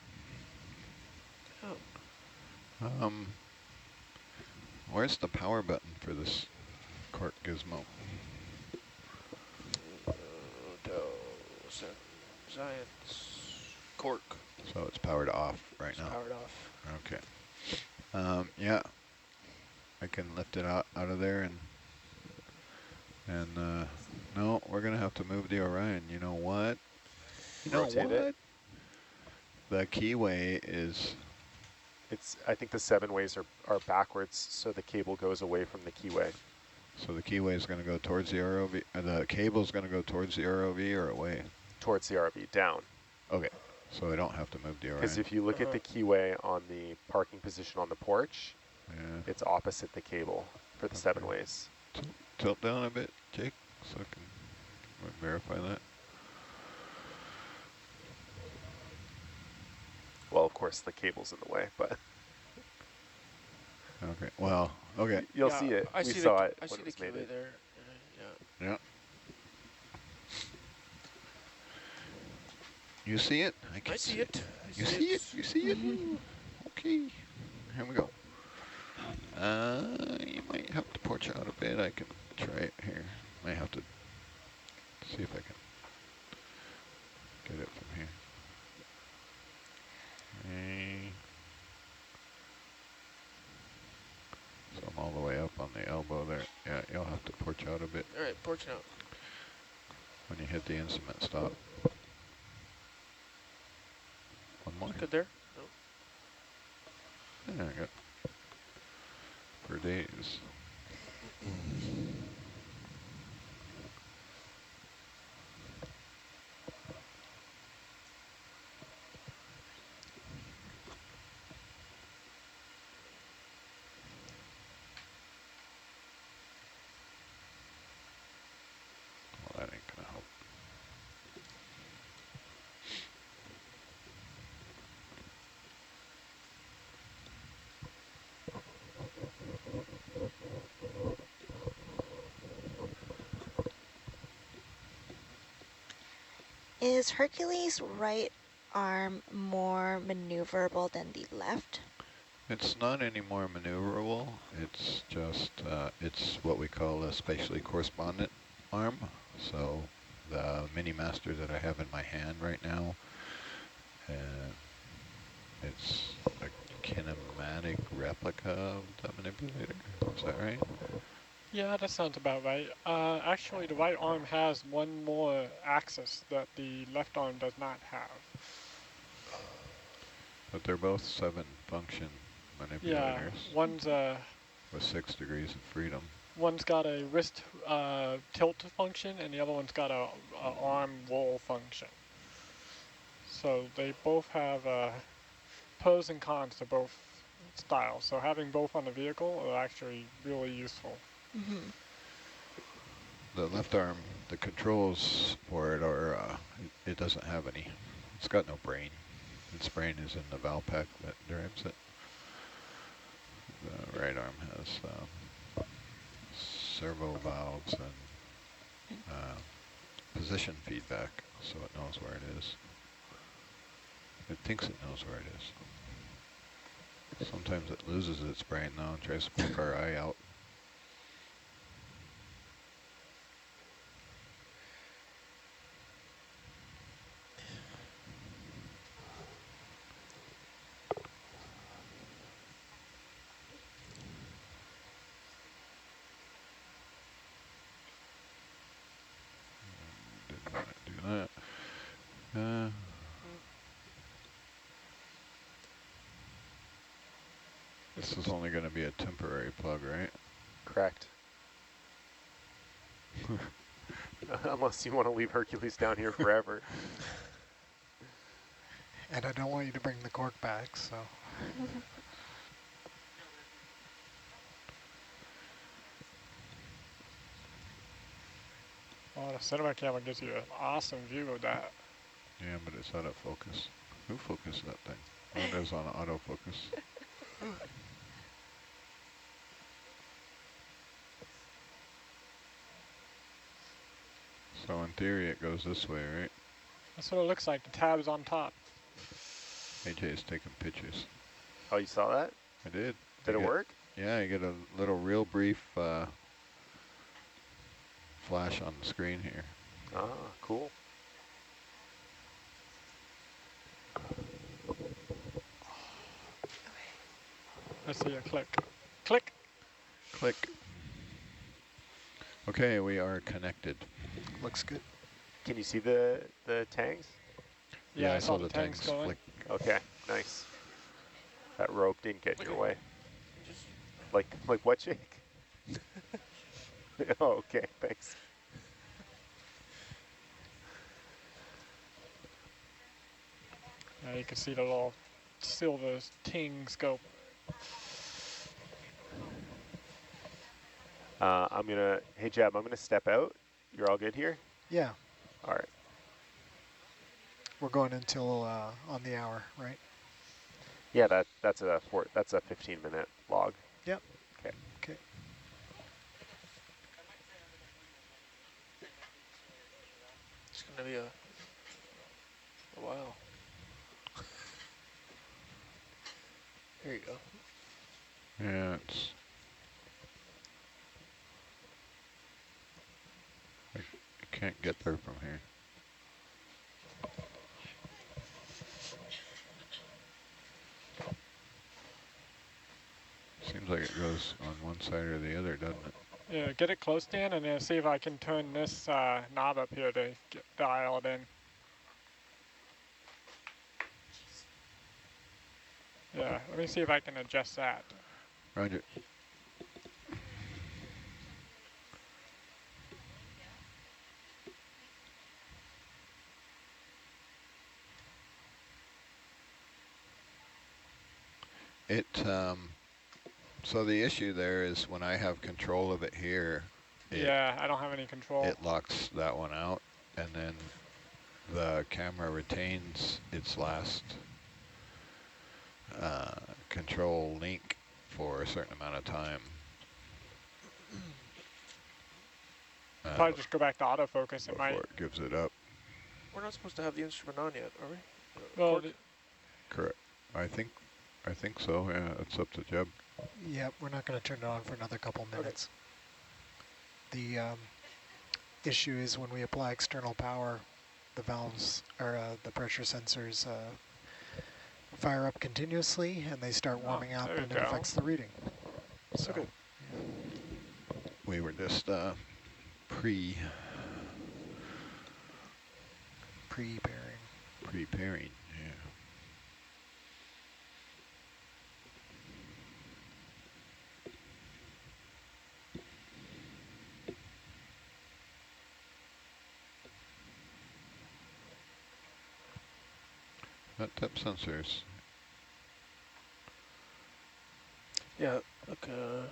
Oh. Where's the power button for this cork gizmo? Science cork. So it's powered off right now. Powered off. Okay. Yeah, I can lift it out of there and no, we're gonna have to move the Orion. You know what? Rotate it. The keyway is. I think the 7-ways are backwards, so the cable goes away from the keyway. So the keyway is going to go towards the ROV. The cable is going to go towards the ROV or away. Towards the ROV, down. Okay. So I don't have to move the Because Orion. if you look at the keyway on the parking position on the porch, Yeah. it's opposite the cable for the 7 ways. Tilt down a bit, Jake, so I can verify that. Well, of course, the cable's in the way, but Okay, well, okay. you'll see it. I We see saw the, it I when see it the was made. keyway there. Yeah. Yeah. You see it? Can I see it. You see it? You see it? Okay. Here we go. You might have to porch out a bit. I can try it here. Might have to see if I can get it from here. Okay. So I'm all the way up on the elbow there. Yeah, you'll have to porch out a bit All right, porching out. when you hit the instrument stop. One more. Good there. No. There we go. For days. Well, that ain't gonna help. Is Hercules' right arm more maneuverable than the left? It's not any more maneuverable. It's just, it's what we call a spatially correspondent arm. So the mini master that I have in my hand right now, it's a kinematic replica of the manipulator. Is that right? Yeah, that sounds about right. Actually, the right arm has one more axis that the left arm does not have. But they're both 7-function Yeah, manipulators one's with 6 degrees of freedom. one's got a wrist tilt function, and the other one's got a arm roll function. So they both have pros and cons to both styles. So having both on the vehicle are actually really useful. Mm-hmm. The left arm, the controls for it are, it doesn't have any. It's got no brain. Its brain is in the valve pack that drives it. The right arm has servo valves and position feedback, so it knows where it is. It thinks it knows where it is. Sometimes it loses its brain though and tries to poke our eye out. Didn't want to do that. This is only going to be a temporary plug, right? Correct. Unless you want to leave Hercules down here forever. And I don't want you to bring the cork back, so. Oh, the cinema camera gives you an awesome view of that. Yeah, but it's out of focus. Who focused that thing? Oh, it is on autofocus. So in theory it goes this way, right? That's what it looks like. The tab's on top. AJ is taking pictures. Oh, you saw that? I did. Did it work? Yeah, you get a little real brief flash on the screen here. Ah, cool. Let's see a click. Click. Click. Okay, we are connected. Looks good. Can you see the tangs? Yeah, I saw the tanks tanks going. flick. Okay, nice. That rope didn't get in your way. Like what, Jake? Oh, okay, thanks. You can see the little silver tings go. Hey Jeb, I'm gonna step out. You're all good here? Yeah, All right. we're going until on the hour, right? Yeah, that's a 15-minute log. Yep. Okay. Okay. It's gonna be a while. Here you go. Yeah, I can't get there from here. Seems like it goes on one side or the other, doesn't it? Yeah, get it close, Dan, and then see if I can turn this knob up here to dial it in. Yeah, let me see if I can adjust that. Roger. So the issue there is when I have control of it here, Yeah, I don't have any control. it locks that one out, and then the camera retains its last control link for a certain amount of time. Probably just go back to autofocus. It Before might. it gives it up. We're not supposed to have the instrument on yet, are we? Well, Correct. I think so. Yeah, it's up to Jeb. Yep, we're not going to turn it on for another couple minutes. Okay. The issue is when we apply external power, the valves or the pressure sensors fire up continuously, and they start warming up, and it affects the reading. So Okay. We were just preparing. Preparing, yeah. Not depth sensors. Yeah, okay.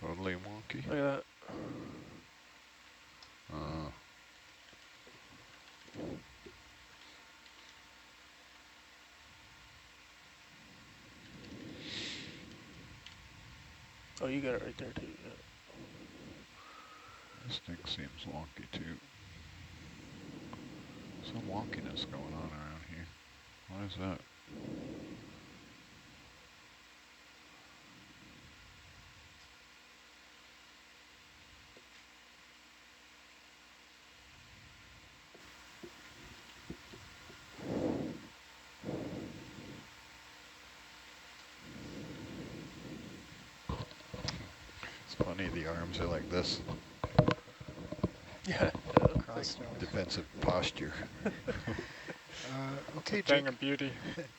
Totally wonky. Look at that. Oh, you got it right there too. Yeah. This thing seems wonky too. Some wonkiness going on around here. What is that? It's funny, the arms are like this. Yeah. Defensive posture. Okay, Dang Jake. a beauty.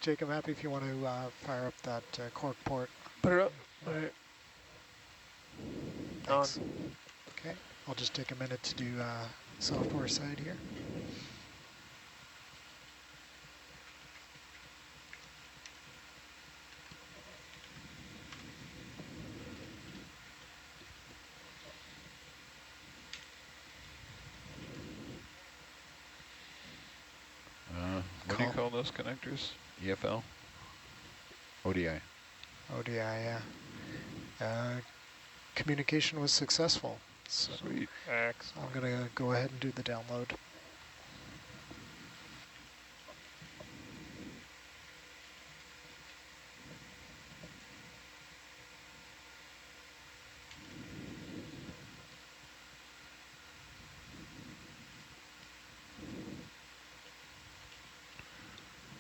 Jake, I'm happy if you want to fire up that cork port. Put it up. All right. Thanks. Okay, I'll just take a minute to do software side here. What do you call those connectors? EFL? ODI. ODI, yeah. Communication was successful. So Sweet. Excellent. I'm going to go ahead and do the download.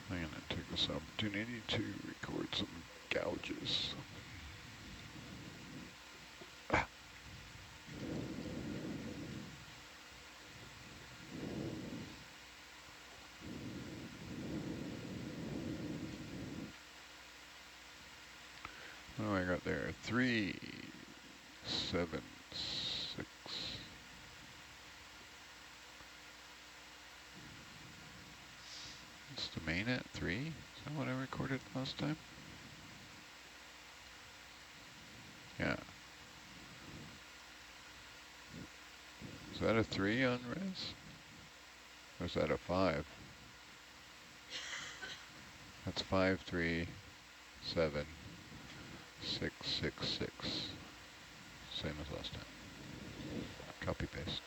I'm going to take this opportunity to record some gouges. Oh, I got there 3, 7, 6, main at 3? Is that what I recorded last time? Yeah. Is that a 3 on res? Or is that a 5? That's 5, 3, 7, 6, 6, 6. Same as last time. Copy paste.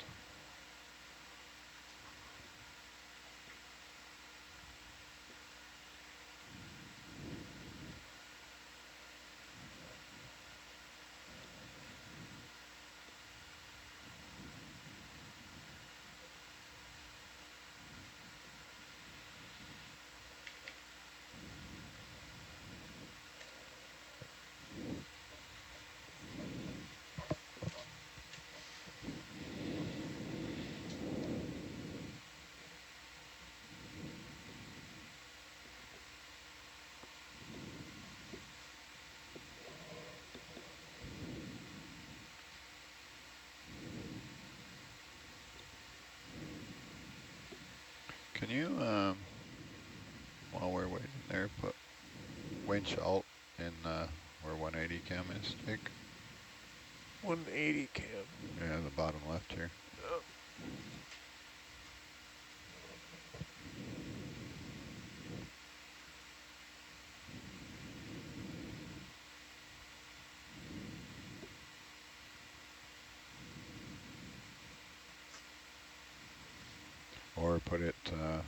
Can you, while we're waiting there, put winch alt in where 180 cam is, Jake? 180 cam. Yeah, the bottom left here. Or put it, yeah.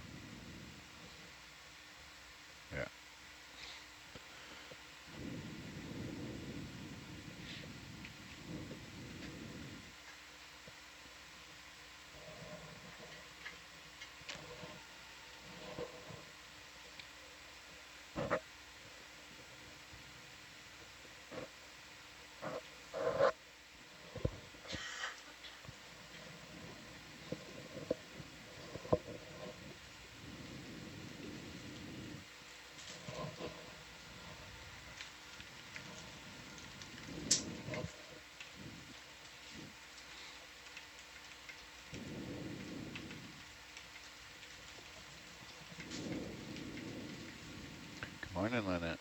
Good morning, Lynette.